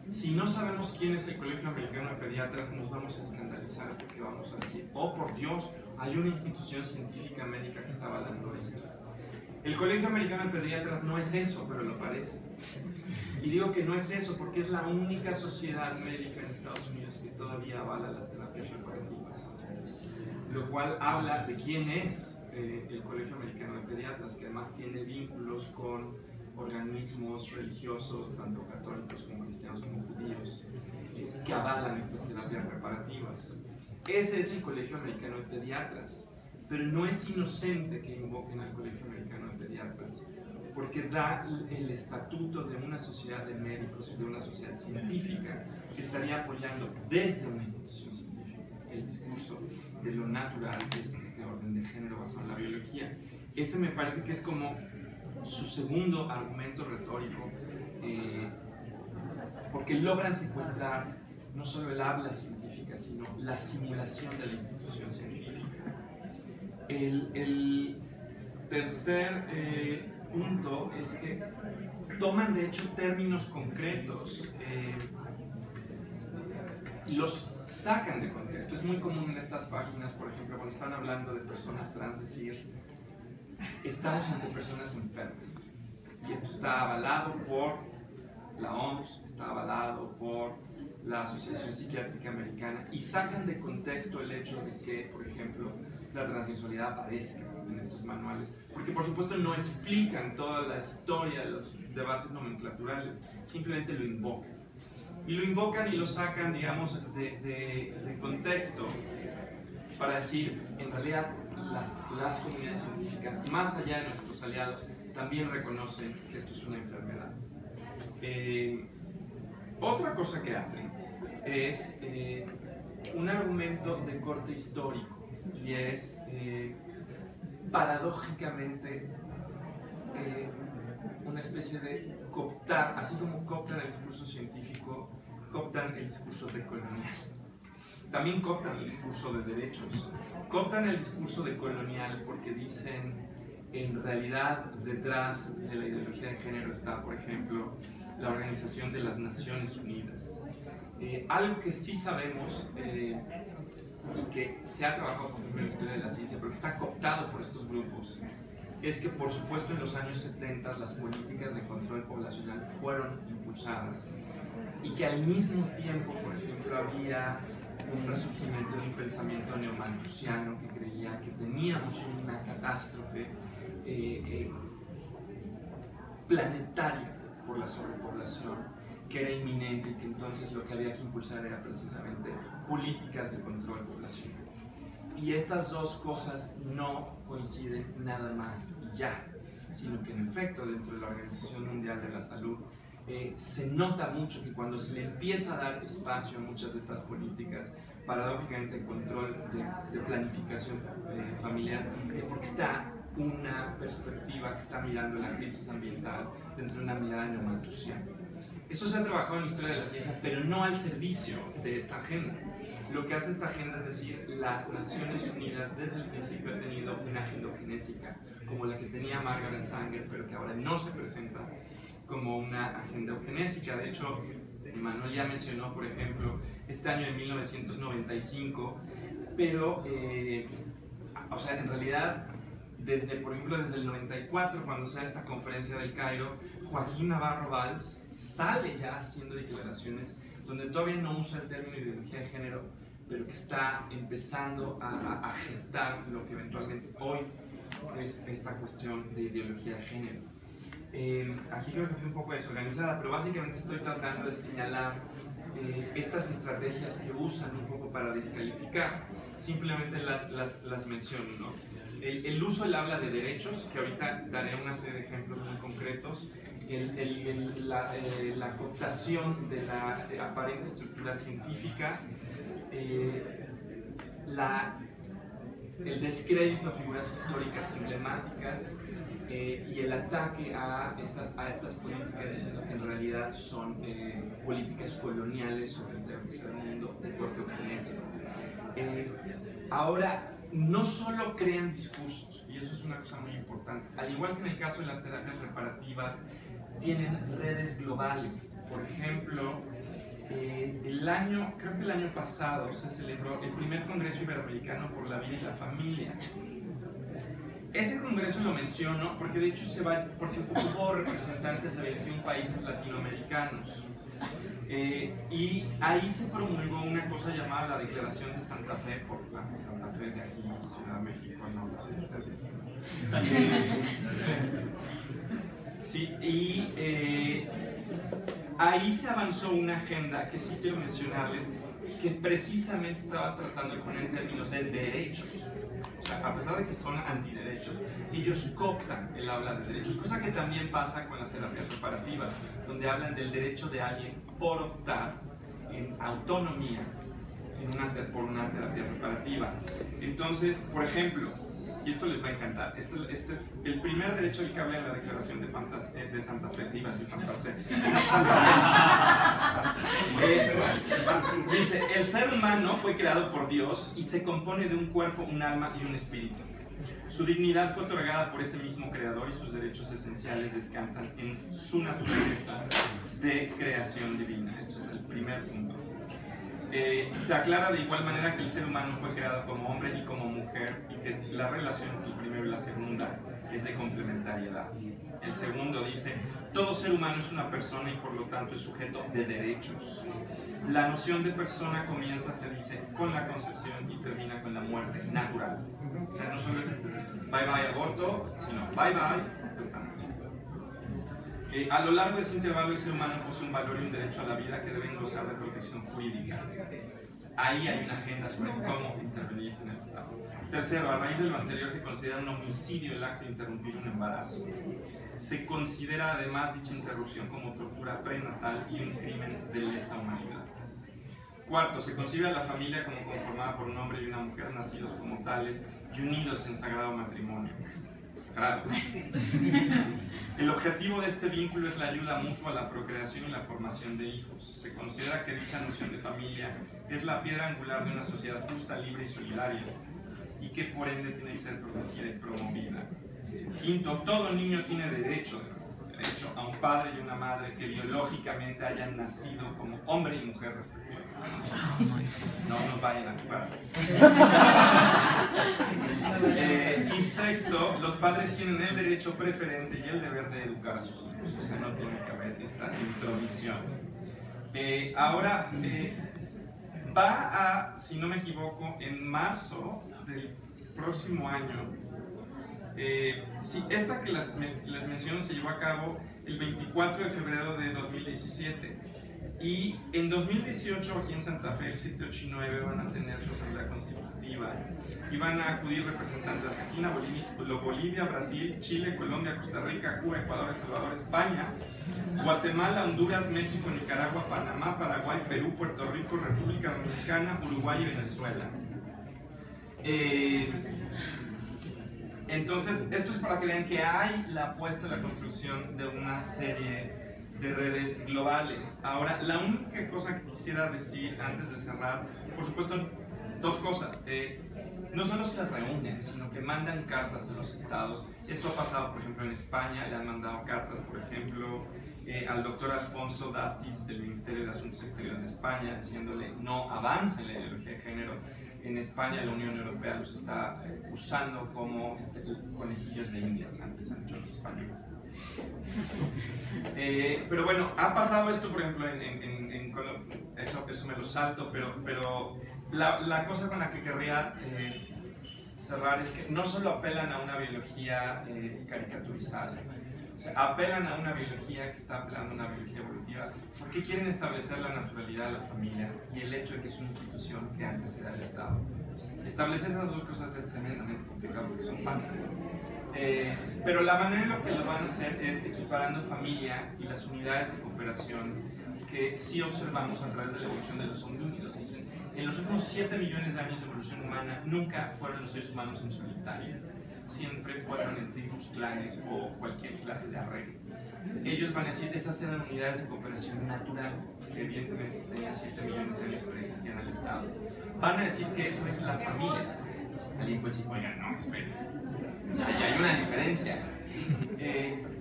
Si no sabemos quién es el Colegio Americano de Pediatras, nos vamos a escandalizar porque vamos a decir, oh por Dios, hay una institución científica médica que está avalando esto. El Colegio Americano de Pediatras no es eso, pero lo parece. Y digo que no es eso porque es la única sociedad médica en Estados Unidos que todavía avala las terapias reparativas. Lo cual habla de quién es el Colegio Americano de Pediatras, que además tiene vínculos con organismos religiosos, tanto católicos como cristianos como judíos, que avalan estas terapias reparativas. Ese es el Colegio Americano de Pediatras, pero no es inocente que invoquen al Colegio Americano de Pediatras, porque da el estatuto de una sociedad de médicos, de una sociedad científica, que estaría apoyando desde una institución científica el discurso de lo natural, que es este orden de género basado en la biología. Ese me parece que es como su segundo argumento retórico, porque logran secuestrar no solo el habla científica, sino la simulación de la institución científica. El tercer punto es que toman de hecho términos concretos y los sacan de contexto. Es muy común en estas páginas, por ejemplo, cuando están hablando de personas trans, decir estamos ante personas enfermas, y esto está avalado por la OMS, está avalado por la Asociación Psiquiátrica Americana, y sacan de contexto el hecho de que, por ejemplo, la transexualidad aparezca en estos manuales, porque por supuesto no explican toda la historia de los debates nomenclaturales, simplemente lo invocan. Y lo invocan y lo sacan, digamos, de contexto para decir, en realidad, las comunidades científicas, más allá de nuestros aliados, también reconocen que esto es una enfermedad. Otra cosa que hacen es un argumento de corte histórico, y es paradójicamente una especie de cooptar, así como cooptan el discurso científico, cooptan el discurso decolonial. También cooptan el discurso de derechos, cooptan el discurso decolonial porque dicen, en realidad detrás de la ideología de género está, por ejemplo, la Organización de las Naciones Unidas. Algo que sí sabemos y que se ha trabajado por ejemplo en la historia de la ciencia, pero que está cooptado por estos grupos, es que por supuesto en los años 70 las políticas de control poblacional fueron impulsadas y que al mismo tiempo, por ejemplo, había un resurgimiento de un pensamiento neomalthusiano que creía que teníamos una catástrofe planetaria por la sobrepoblación, que era inminente y que entonces lo que había que impulsar era precisamente políticas de control poblacional. Y estas dos cosas no coinciden nada más y ya, sino que en efecto dentro de la Organización Mundial de la Salud se nota mucho que cuando se le empieza a dar espacio a muchas de estas políticas, paradójicamente el control de planificación familiar, es porque está una perspectiva que está mirando la crisis ambiental dentro de una mirada neomalthusiana. Eso se ha trabajado en la historia de la ciencia, pero no al servicio de esta agenda. Lo que hace esta agenda es decir, las Naciones Unidas desde el principio han tenido una agenda eugenésica, como la que tenía Margaret Sanger, pero que ahora no se presenta como una agenda eugenésica. De hecho, Manuel ya mencionó, por ejemplo, este año de 1995, pero, o sea, en realidad, por ejemplo, desde el 94, cuando se da esta conferencia del Cairo, Joaquín Navarro Valls sale ya haciendo declaraciones donde todavía no usa el término ideología de género, pero que está empezando a gestar lo que eventualmente hoy es esta cuestión de ideología de género. Aquí creo que fue un poco desorganizada, pero básicamente estoy tratando de señalar estas estrategias que usan un poco para descalificar. Simplemente las menciono, ¿no? El uso del habla de derechos, que ahorita daré una serie de ejemplos muy concretos, la cooptación de la aparente estructura científica, el descrédito a figuras históricas emblemáticas y el ataque a estas políticas diciendo que en realidad son políticas coloniales sobre el tercer mundo de corte eugenésico. Ahora, no solo crean discursos, y eso es una cosa muy importante, al igual que en el caso de las terapias reparativas, tienen redes globales. Por ejemplo, creo que el año pasado se celebró el primer Congreso Iberoamericano por la Vida y la Familia. Ese congreso lo menciono porque de hecho porque hubo representantes de 21 países latinoamericanos. Y ahí se promulgó una cosa llamada la Declaración de Santa Fe, por la Santa Fe de aquí, Ciudad de México, no la de ustedes. Sí, y ahí se avanzó una agenda que sí quiero mencionarles, que precisamente estaba tratando de poner en términos de derechos. O sea, a pesar de que son antiderechos, ellos cooptan el habla de derechos, cosa que también pasa con las terapias reparativas, donde hablan del derecho de alguien por optar en autonomía por una terapia reparativa. Entonces, por ejemplo, y esto les va a encantar, este es el primer derecho del que habla en la Declaración de Santa Fe, dice, el ser humano fue creado por Dios y se compone de un cuerpo, un alma y un espíritu. Su dignidad fue otorgada por ese mismo creador y sus derechos esenciales descansan en su naturaleza de creación divina. Esto es el primer punto. Se aclara de igual manera que el ser humano fue creado como hombre y como mujer y que la relación entre el primero y la segunda es de complementariedad. El segundo dice, todo ser humano es una persona y por lo tanto es sujeto de derechos. La noción de persona comienza, se dice, con la concepción y termina con la muerte natural. O sea, no solo es bye bye aborto, sino bye bye eutanasia. A lo largo de ese intervalo el ser humano posee un valor y un derecho a la vida que deben gozar de protección jurídica. ahí hay una agenda sobre cómo intervenir en el Estado. Tercero, a raíz de lo anterior se considera un homicidio el acto de interrumpir un embarazo. Se considera además dicha interrupción como tortura prenatal y un crimen de lesa humanidad. Cuarto, se concibe a la familia como conformada por un hombre y una mujer nacidos como tales y unidos en sagrado matrimonio. Sagrado. El objetivo de este vínculo es la ayuda mutua a la procreación y la formación de hijos. Se considera que dicha noción de familia es la piedra angular de una sociedad justa, libre y solidaria, y que por ende tiene que ser protegida y promovida. Quinto, todo niño tiene derecho a un padre y una madre que biológicamente hayan nacido como hombre y mujer respectivamente. No nos vayan a jugar. Y sexto, los padres tienen el derecho preferente y el deber de educar a sus hijos, o sea, no tiene que haber esta intromisión. Ahora, va a, si no me equivoco, en marzo del próximo año. Sí, esta que les menciono se llevó a cabo el 24 de febrero de 2017 y en 2018 aquí en Santa Fe, el 7, 8 y 9 van a tener su asamblea constitutiva y van a acudir representantes de Argentina, Bolivia, Brasil, Chile, Colombia, Costa Rica, Cuba, Ecuador, El Salvador, España, Guatemala, Honduras, México, Nicaragua, Panamá, Paraguay, Perú, Puerto Rico, República Dominicana, Uruguay y Venezuela. Entonces, esto es para que vean que hay la apuesta de la construcción de una serie de redes globales. Ahora, la única cosa que quisiera decir antes de cerrar, por supuesto, dos cosas. No solo se reúnen, sino que mandan cartas a los estados. Esto ha pasado, por ejemplo, en España. Le han mandado cartas, por ejemplo, al doctor Alfonso Dastis del Ministerio de Asuntos Exteriores de España, diciéndole no avance en la ideología de género. En España la Unión Europea los está usando como conejillos de indias, antes han dicho los españoles. Pero bueno, ha pasado esto, por ejemplo, en Colombia, eso me lo salto, pero la cosa con la que querría cerrar es que no solo apelan a una biología caricaturizada, o sea, apelan a una biología que está apelando a una biología evolutiva, porque quieren establecer la naturalidad de la familia y el hecho de que es una institución que antecede al Estado. Establecer esas dos cosas es tremendamente complicado porque son falsas. Pero la manera en la que lo van a hacer es equiparando familia y las unidades de cooperación que sí observamos a través de la evolución de los homínidos. Dicen, en los últimos 7 millones de años de evolución humana nunca fueron los seres humanos en solitario, siempre fueron en tribus, clanes o cualquier clase de arreglo. Ellos van a decir, esas eran unidades de cooperación natural, que evidentemente tenían 7 millones de años pero existían al Estado. Van a decir que eso es la familia. Alguien puede decir, oiga, no, espérate, ahí hay una diferencia.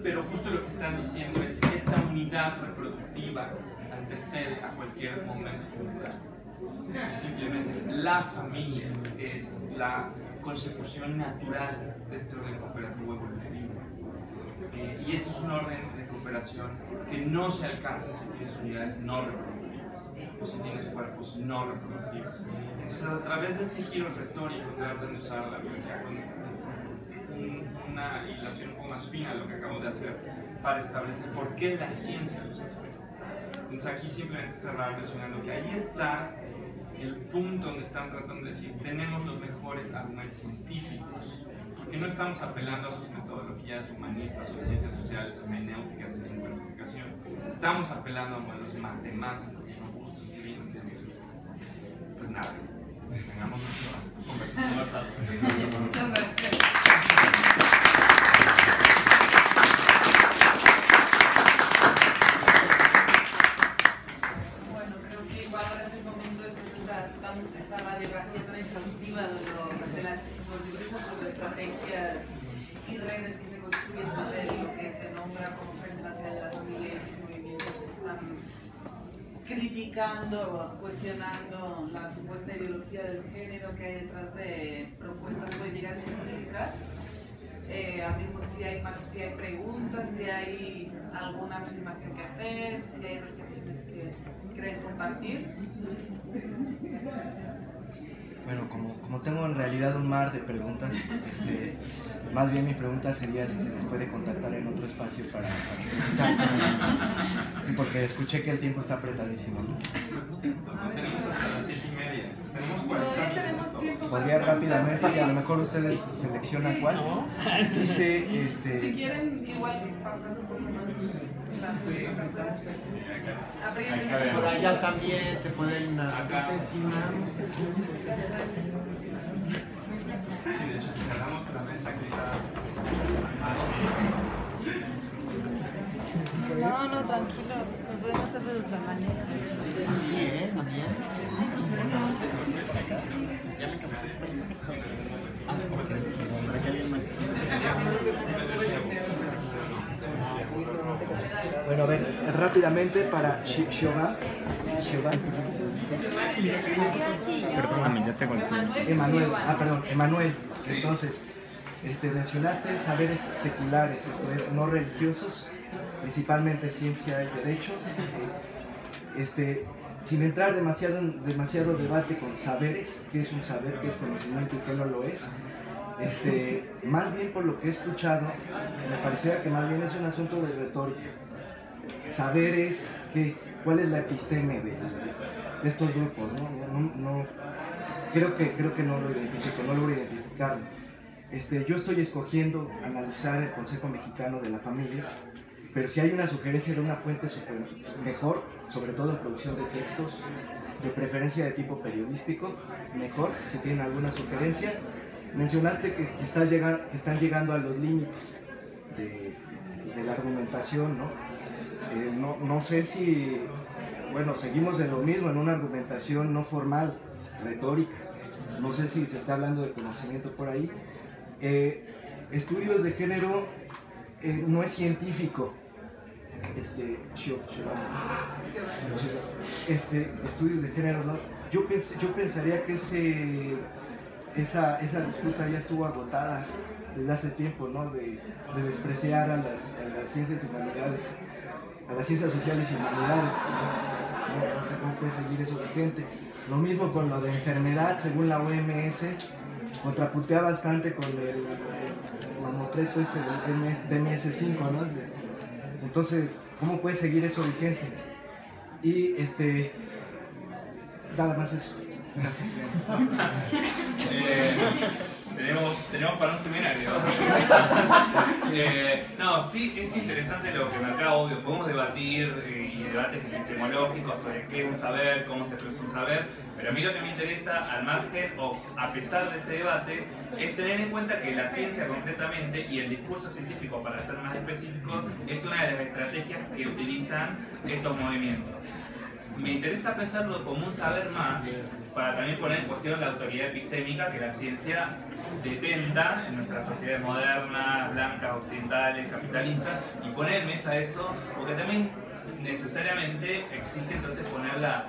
Pero justo lo que están diciendo es que esta unidad reproductiva antecede a cualquier momento cultural. Y simplemente la familia es la consecución natural de este orden cooperativo evolutivo. Y eso es un orden de cooperación que no se alcanza si tienes unidades no reproductivas o si tienes cuerpos no reproductivos. Entonces, a través de este giro retórico, tratan de usar la biología con una hilación un poco más fina a lo que acabo de hacer para establecer por qué la ciencia lo supera. Entonces, aquí simplemente cerrar mencionando que ahí está el punto donde están tratando de decir tenemos los mejores argumentos científicos, porque no estamos apelando a sus metodologías humanistas o de ciencias sociales, hermenéuticas y sin cuantificación, estamos apelando a modelos matemáticos robustos que vienen de biología. Pues nada, tengamos nuestra conversación. Muchas gracias. Esta radiografía tan exhaustiva de los discursos, estrategias y redes que se construyen desde lo que se nombra como Frente Nacional de la Familia y movimientos que están criticando, cuestionando la supuesta ideología del género que hay detrás de propuestas políticas científicas. Abrimos si hay preguntas, si hay alguna afirmación que hacer, si hay reflexiones que queréis compartir. Bueno, como tengo en realidad un mar de preguntas, más bien mi pregunta sería si se les puede contactar en otro espacio para porque escuché que el tiempo está apretadísimo, ¿no? Tenemos hasta las 7:30. Tenemos 40 Todavía tenemos minutos. tiempo. Podría rápidamente, y a lo mejor ustedes seleccionan cuál. Dice, Si quieren, igual pasar un poco más. Por allá también se pueden Acá. encima. Sí, de hecho, si jalamos la mesa quizás. No, tranquilo, lo podemos hacer de otra manera. Bien, bien. bueno, a ver, rápidamente para Shoga. Perdóname, ya tengo el Emanuel. Entonces, mencionaste saberes seculares, esto es, no religiosos, principalmente ciencia y derecho. Sin entrar demasiado debate con saberes, qué es un saber, qué es conocimiento y qué no lo es. Más bien por lo que he escuchado, me pareciera que más bien es un asunto de retórica. Saberes, ¿cuál es la episteme de estos grupos? No, creo que no lo identifico, no logro identificarlo. Yo estoy escogiendo analizar el Consejo Mexicano de la Familia, pero si hay una sugerencia de una fuente mejor, sobre todo en producción de textos, de preferencia de tipo periodístico, mejor, si tienen alguna sugerencia. Mencionaste que están llegando a los límites de la argumentación, ¿no? No sé si, bueno, seguimos en lo mismo, en una argumentación no formal, retórica. No sé si se está hablando de conocimiento por ahí. Estudios de género no es científico. Estudios de género, ¿no? Yo pensaría que esa disputa ya estuvo agotada desde hace tiempo, ¿no? De despreciar a las ciencias y humanidades, a las ciencias sociales y humanidades, ¿no? No sé cómo puede seguir eso vigente. Lo mismo con lo de enfermedad, según la OMS, contrapuntea bastante con el mamotreto del DMS5, ¿no? Entonces, ¿cómo puede seguir eso vigente? Y nada más eso. Gracias. Tenemos para un seminario. No, sí, es interesante lo que me acaba, obvio. Podemos debatir y debates epistemológicos sobre qué es un saber, cómo se produce un saber, pero a mí lo que me interesa, al margen o a pesar de ese debate, es tener en cuenta que la ciencia concretamente y el discurso científico, para ser más específico, es una de las estrategias que utilizan estos movimientos. Me interesa pensarlo como un saber más, para también poner en cuestión la autoridad epistémica que la ciencia detenta en nuestras sociedades modernas, blancas, occidentales, capitalistas, y poner en mesa eso, porque también necesariamente exige entonces ponerla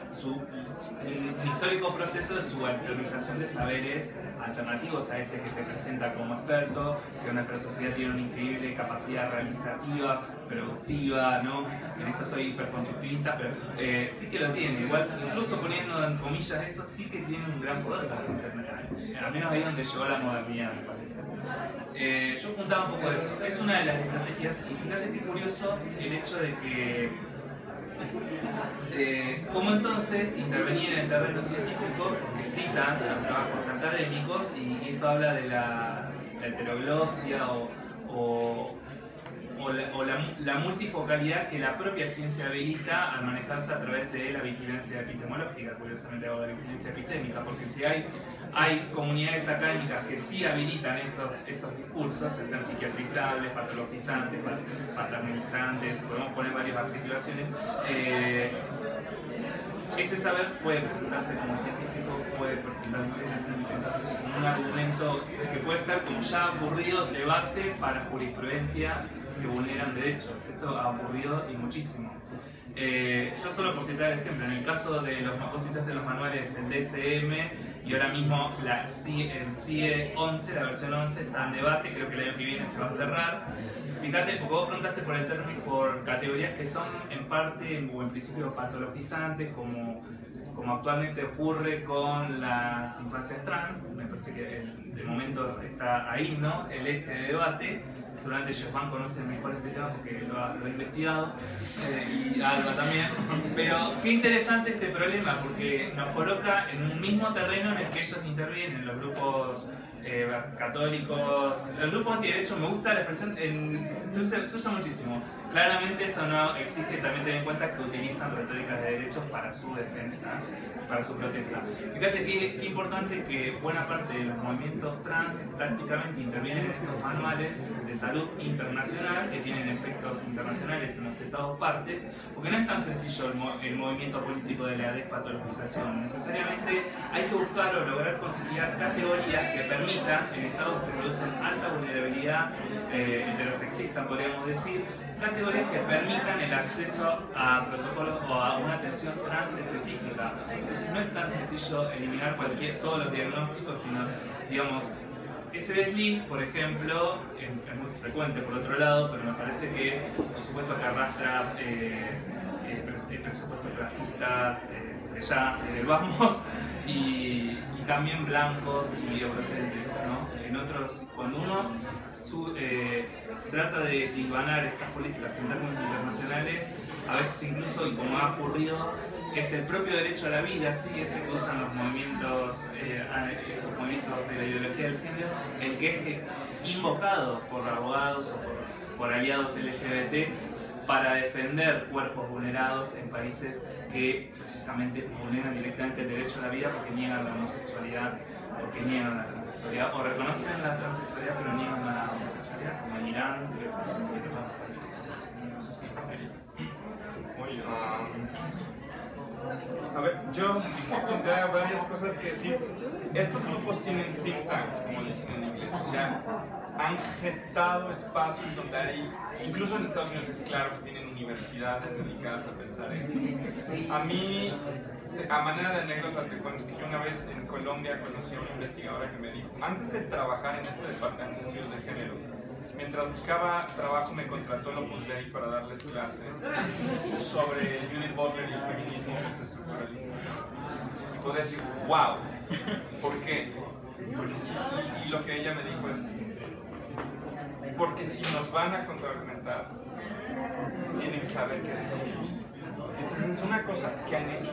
un histórico proceso de su actualización de saberes alternativos a ese que se presenta como experto, que nuestra sociedad tiene una increíble capacidad realizativa, productiva, ¿no? En esto soy hiperconstructivista, pero sí que lo tiene. Igual, incluso poniendo en comillas eso, sí que tiene un gran poder la ciencia, al menos ahí donde llegó la modernidad, me parece. Yo apuntaba un poco a eso. Es una de las estrategias, y fíjate qué curioso el hecho de que cómo entonces intervenir en el terreno científico, que citan trabajos académicos, y esto habla de la heteroglossia o la multifocalidad que la propia ciencia habilita al manejarse a través de la vigilancia epistemológica. Curiosamente hago la vigilancia epistémica, porque si hay comunidades académicas que sí habilitan esos discursos, se hacen psiquiatrizables, patologizantes, paternalizantes, podemos poner varias adjetivaciones, ese saber puede presentarse como científico, puede presentarse entonces como un argumento que puede ser, como ya ha ocurrido, de base para jurisprudencias que vulneran derechos. Esto ha ocurrido y muchísimo. Yo solo por citar el ejemplo, en el caso de los propósitos de los manuales, el DSM y ahora mismo el CIE 11, la versión 11 está en debate, creo que el año que viene se va a cerrar. Fíjate, porque vos preguntaste por el término, por categorías que son en parte o en principio patologizantes, como como actualmente ocurre con las infancias trans, me parece que de momento está ahí, ¿no? El eje de debate. Seguramente Jovan conoce mejor este tema porque lo ha investigado, y Alba también. Pero qué interesante este problema, porque nos coloca en un mismo terreno en el que ellos intervienen, los grupos católicos, los grupos antiderechos. Me gusta la expresión, se usa muchísimo. Claramente eso no exige también tener en cuenta que utilizan retóricas de derechos para su defensa, para su protesta. Fíjate qué importante que buena parte de los movimientos trans tácticamente intervienen en estos manuales de salud internacional que tienen efectos internacionales en los estados partes, porque no es tan sencillo el movimiento político de la despatologización. Necesariamente hay que buscar o lograr conciliar categorías que permitan, en estados que producen alta vulnerabilidad heterosexista, podríamos decir, categorías que permitan el acceso a protocolos o a una atención trans específica. Entonces no es tan sencillo eliminar todos los diagnósticos, sino, digamos, ese desliz, por ejemplo, es muy frecuente por otro lado, pero me parece que, por supuesto, que arrastra presupuestos racistas de ya, vamos, y también blancos y eurocéntricos, ¿no? En otros, cuando uno trata de hilvanar estas políticas en términos internacionales, a veces incluso, y como ha ocurrido, es el propio derecho a la vida, sí, ese que usan los movimientos, estos movimientos de la ideología del género, el que es invocado por abogados o por aliados LGBT para defender cuerpos vulnerados en países que precisamente vulneran directamente el derecho a la vida porque niegan la homosexualidad, porque niegan la transexualidad, o reconocen la transexualidad pero niegan la homosexualidad, como en Irán, que son muy otros países. No sé si a ver, yo tendría varias cosas que decir. Estos grupos tienen think tanks, como dicen en inglés, o sea, han gestado espacios donde hay, incluso en Estados Unidos es claro que tienen universidades dedicadas a pensar esto. A mí, a manera de anécdota, te cuento que yo una vez en Colombia conocí a una investigadora que me dijo, antes de trabajar en este departamento de estudios de género, mientras buscaba trabajo me contrató el Opus Dei para darles clases sobre Judith Butler y el feminismo postestructuralista. Y puedo decir, wow, ¿por qué? Porque sí, y lo que ella me dijo es, porque si nos van a contraargumentar, tienen que saber qué decimos. Entonces es una cosa que han hecho.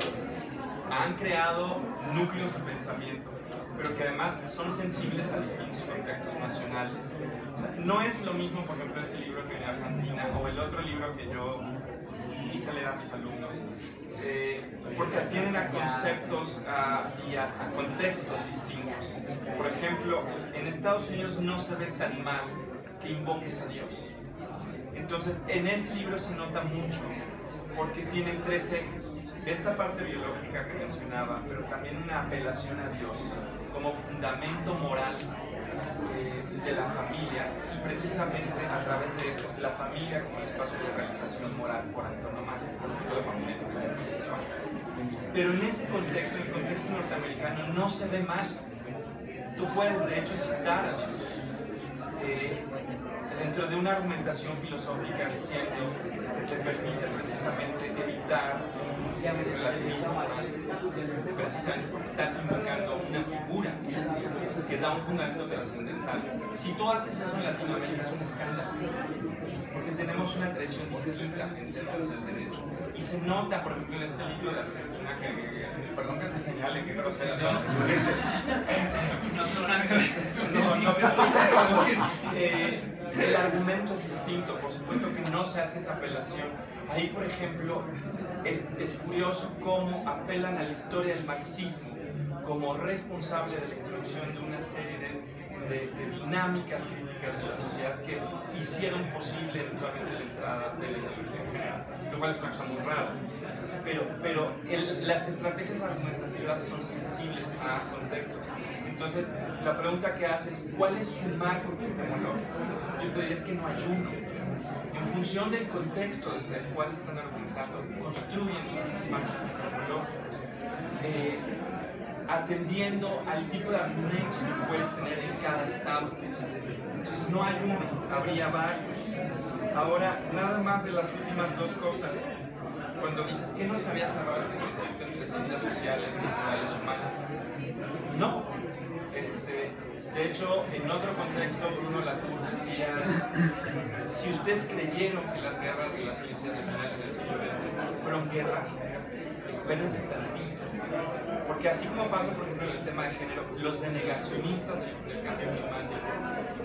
Han creado núcleos de pensamiento, pero que además son sensibles a distintos contextos nacionales. O sea, no es lo mismo, por ejemplo, este libro que viene de Argentina o el otro libro que yo hice leer a mis alumnos, porque atienden a conceptos y a contextos distintos. Por ejemplo, en Estados Unidos no se ve tan mal que invoques a Dios. Entonces, en ese libro se nota mucho, porque tienen tres ejes. Esta parte biológica que mencionaba, pero también una apelación a Dios como fundamento moral de la familia, y precisamente a través de eso, la familia como espacio de realización moral por antonomasia, por ejemplo, de familia sexual. Pero en ese contexto, en el contexto norteamericano, no se ve mal. Tú puedes, de hecho, citar a Dios dentro de una argumentación filosófica diciendo que te permite precisamente evitar el relativismo moral, precisamente porque estás invocando una figura que da un fundamento trascendental. Si tú haces eso en Latinoamérica es un escándalo, porque tenemos una tradición distinta en términos del derecho. Y se nota, por ejemplo, en este libro de Argentina, perdón que te señale que grosera son, el argumento es distinto, por supuesto que no se hace esa apelación. Ahí, por ejemplo, es curioso cómo apelan a la historia del marxismo como responsable de la introducción de una serie de dinámicas críticas de la sociedad que hicieron posible eventualmente la entrada de la ideología en general, lo cual es una cosa muy rara. Pero las estrategias argumentativas son sensibles a contextos. Entonces, la pregunta que haces, ¿cuál es su marco epistemológico? Yo te diría es que no hay uno. En función del contexto desde el cual están argumentando, construyen distintos marcos epistemológicos, atendiendo al tipo de argumentos que puedes tener en cada estado. Entonces, no hay uno, habría varios. Ahora, nada más de las últimas dos cosas. cuando dices que no se había cerrado este conflicto entre ciencias sociales, naturales y humanas. No. De hecho, en otro contexto, Bruno Latour decía, si ustedes creyeron que las guerras de las ciencias de finales del siglo XX fueron guerra, espérense tantito. Porque así como pasa, por ejemplo, en el tema de género, los denegacionistas del cambio climático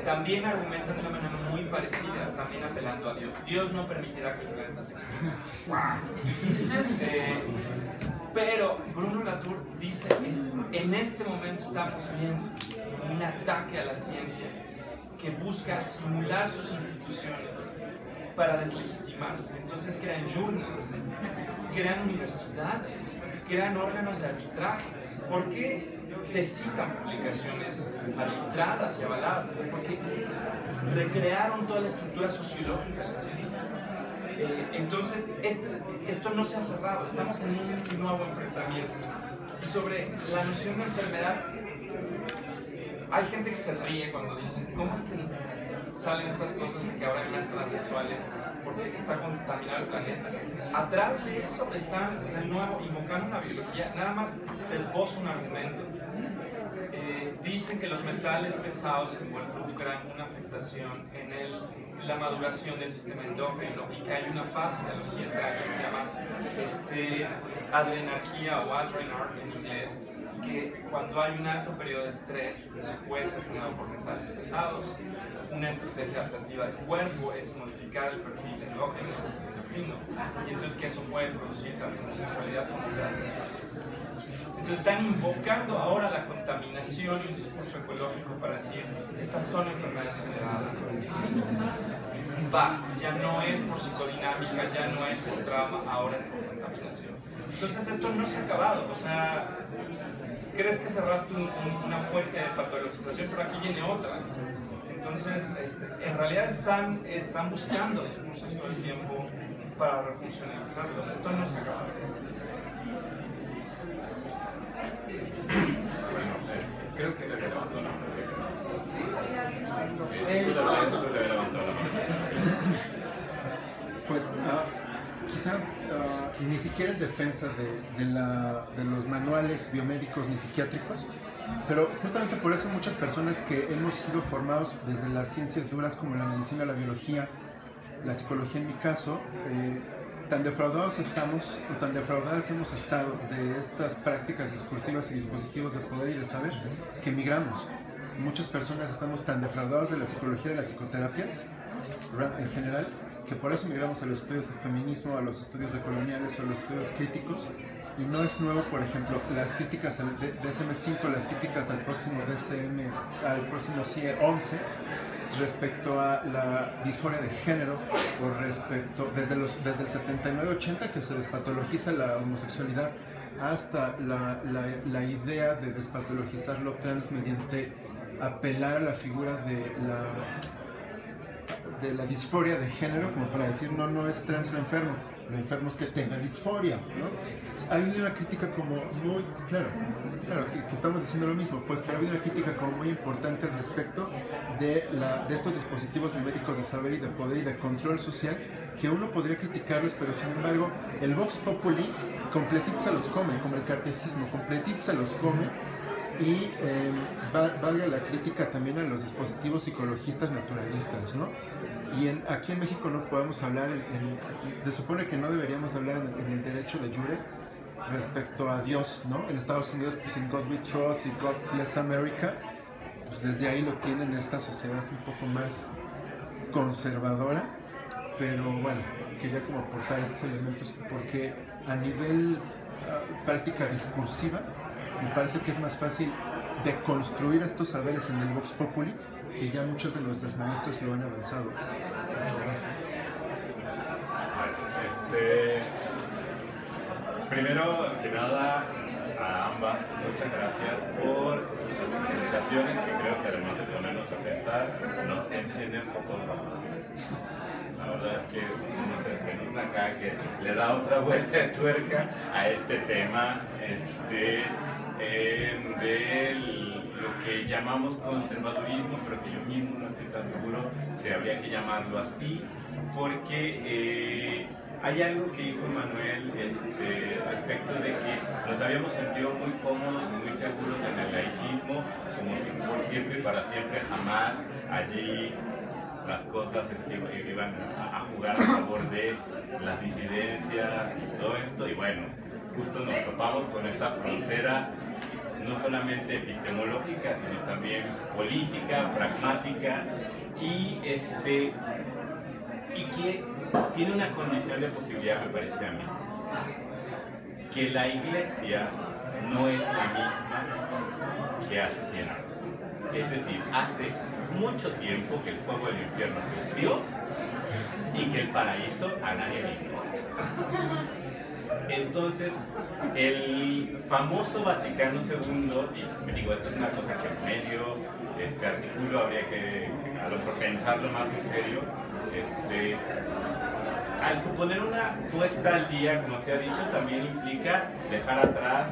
también argumentan de una manera muy parecida, también apelando a Dios. Dios no permitirá que el planeta se extinga. Pero Bruno Latour dice que en este momento estamos viendo un ataque a la ciencia que busca simular sus instituciones para deslegitimarla. Entonces crean journals, crean universidades, crean órganos de arbitraje. ¿Por qué te citan publicaciones arbitradas y avaladas? Porque recrearon toda la estructura sociológica de la ciencia. Entonces, esto no se ha cerrado, estamos en un nuevo enfrentamiento. Y sobre la noción de enfermedad, hay gente que se ríe cuando dicen, ¿cómo es que salen estas cosas de que ahora hay más transexuales? Porque está contaminado el planeta. Atrás de eso están de nuevo invocando una biología, nada más te esbozo un argumento. Dicen que los metales pesados involucran una afectación en la maduración del sistema endocrino y que hay una fase de los 7 años que se llama adrenarquía o adrenarche en inglés, que cuando hay un alto periodo de estrés puede ser generado por metales pesados. Una estrategia adaptativa del cuerpo es modificar el perfil endocrino y entonces que eso puede producir tanto homosexualidad como transexualidad. Entonces están invocando ahora la contaminación y un discurso ecológico para decir, estas son enfermedades generadas. Ya no es por psicodinámica, ya no es por trauma, ahora es por contaminación. Entonces esto no se ha acabado, o sea, crees que cerraste una fuente de patologización, pero aquí viene otra. Entonces, en realidad están buscando discursos todo el tiempo para refuncionalizarlos. Esto no se acaba. Bueno, creo que le levantó la mano. Pues quizá ni siquiera en defensa de los manuales biomédicos ni psiquiátricos, pero justamente por eso muchas personas que hemos sido formados desde las ciencias duras como la medicina, la biología, la psicología en mi caso, tan defraudados estamos o tan defraudadas hemos estado de estas prácticas discursivas y dispositivos de poder y de saber que migramos. Muchas personas estamos tan defraudados de la psicología, de las psicoterapias en general, que por eso migramos a los estudios de feminismo, a los estudios de coloniales o a los estudios críticos. Y no es nuevo, por ejemplo, las críticas al DSM-5, las críticas al próximo DSM, al próximo CIE 11, respecto a la disforia de género, o respecto, desde el 79-80 que se despatologiza la homosexualidad, hasta la idea de despatologizar lo trans mediante apelar a la figura de la disforia de género, como para decir, no es trans lo enfermo es que tenga disforia, ¿no? Ha habido una crítica como muy, claro que estamos diciendo lo mismo, pues, pero ha habido una crítica como muy importante al respecto de estos dispositivos biomédicos de saber y de poder y de control social, que uno podría criticarlos, pero sin embargo, el Vox Populi completitos se los come, como el cartesismo, completitos se los come. Y valga la crítica también a los dispositivos psicologistas naturalistas, ¿no? Y aquí en México no podemos hablar, se supone que no deberíamos hablar en el derecho de jure respecto a Dios, ¿no? En Estados Unidos, pues en God We Trust y God Bless America, pues desde ahí lo tienen esta sociedad un poco más conservadora, pero bueno, quería como aportar estos elementos porque a nivel práctica discursiva, me parece que es más fácil de construir estos saberes en el Vox Populi, que ya muchos de nuestros maestros lo han avanzado. Primero que nada, a ambas, muchas gracias por sus presentaciones, que creo que además de ponernos a pensar, nos encienden focos rojos. La verdad es que uno se espera acá que le da otra vuelta de tuerca a este tema de lo que llamamos conservadurismo, pero que yo mismo no estoy tan seguro si habría que llamarlo así, porque hay algo que dijo Manuel respecto de que nos habíamos sentido muy cómodos y muy seguros en el laicismo, como si por siempre y para siempre jamás allí las cosas iban a jugar a favor de las disidencias y todo esto, y bueno, justo nos topamos con esta frontera no solamente epistemológica, sino también política, pragmática, y que tiene una condición de posibilidad, me parece a mí, que la Iglesia no es la misma que hace 100 años. Es decir, hace mucho tiempo que el fuego del infierno se enfrió y que el paraíso a nadie le importa. Entonces, el famoso Vaticano II, y me digo, esto es una cosa que en medio artículo habría que a lo mejor pensarlo más en serio, al suponer una puesta al día, como se ha dicho, también implica dejar atrás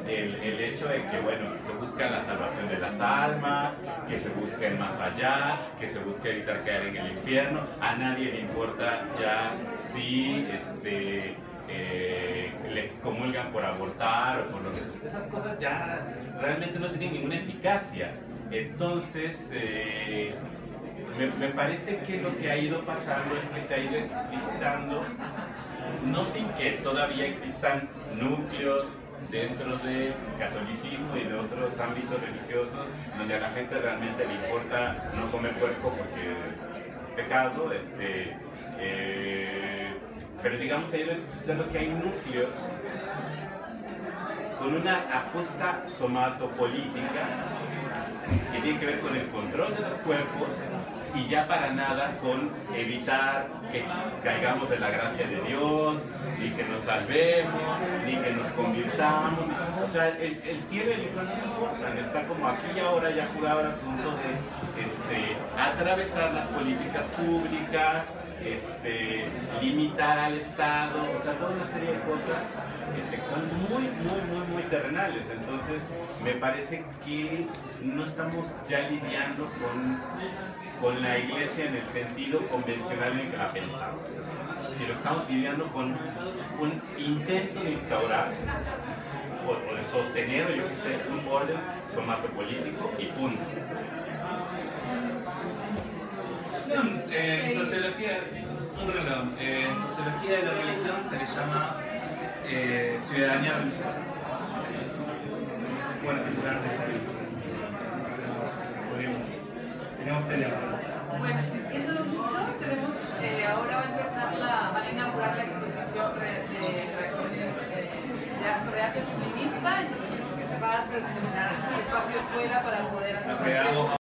el hecho de que, bueno, se busca la salvación de las almas, que se busca el más allá, que se busca evitar caer en el infierno. A nadie le importa ya si les comulgan por abortar o por lo que... Esas cosas ya realmente no tienen ninguna eficacia. Entonces, me parece que lo que ha ido pasando es que se ha ido explicitando, no sin que todavía existan núcleos dentro del catolicismo y de otros ámbitos religiosos donde a la gente realmente le importa no comer puerco porque es pecado, pero digamos se ha ido explicitando que hay núcleos con una apuesta somatopolítica que tiene que ver con el control de los cuerpos y ya para nada con evitar que caigamos de la gracia de Dios, ni que nos salvemos, ni que nos convirtamos. O sea, el cielo y el infierno no importan, está como aquí y ahora ya jugaba el asunto de atravesar las políticas públicas, limitar al Estado, o sea, toda una serie de cosas que son muy terrenales. Entonces, me parece que no estamos ya lidiando con la Iglesia en el sentido convencional en que la pensamos, sino que estamos lidiando con un intento de instaurar o de sostener, o yo qué sé, un orden somatopolítico y punto. En sociología, en sociología de la religión se le llama ciudadanía religiosa. Bueno, titularse tenemos tele. Bueno, sintiéndolo mucho, tenemos, ahora va a empezar van a inaugurar la exposición de reacciones sobre arte feminista, entonces tenemos que cerrar, dejar espacio fuera para poder hacer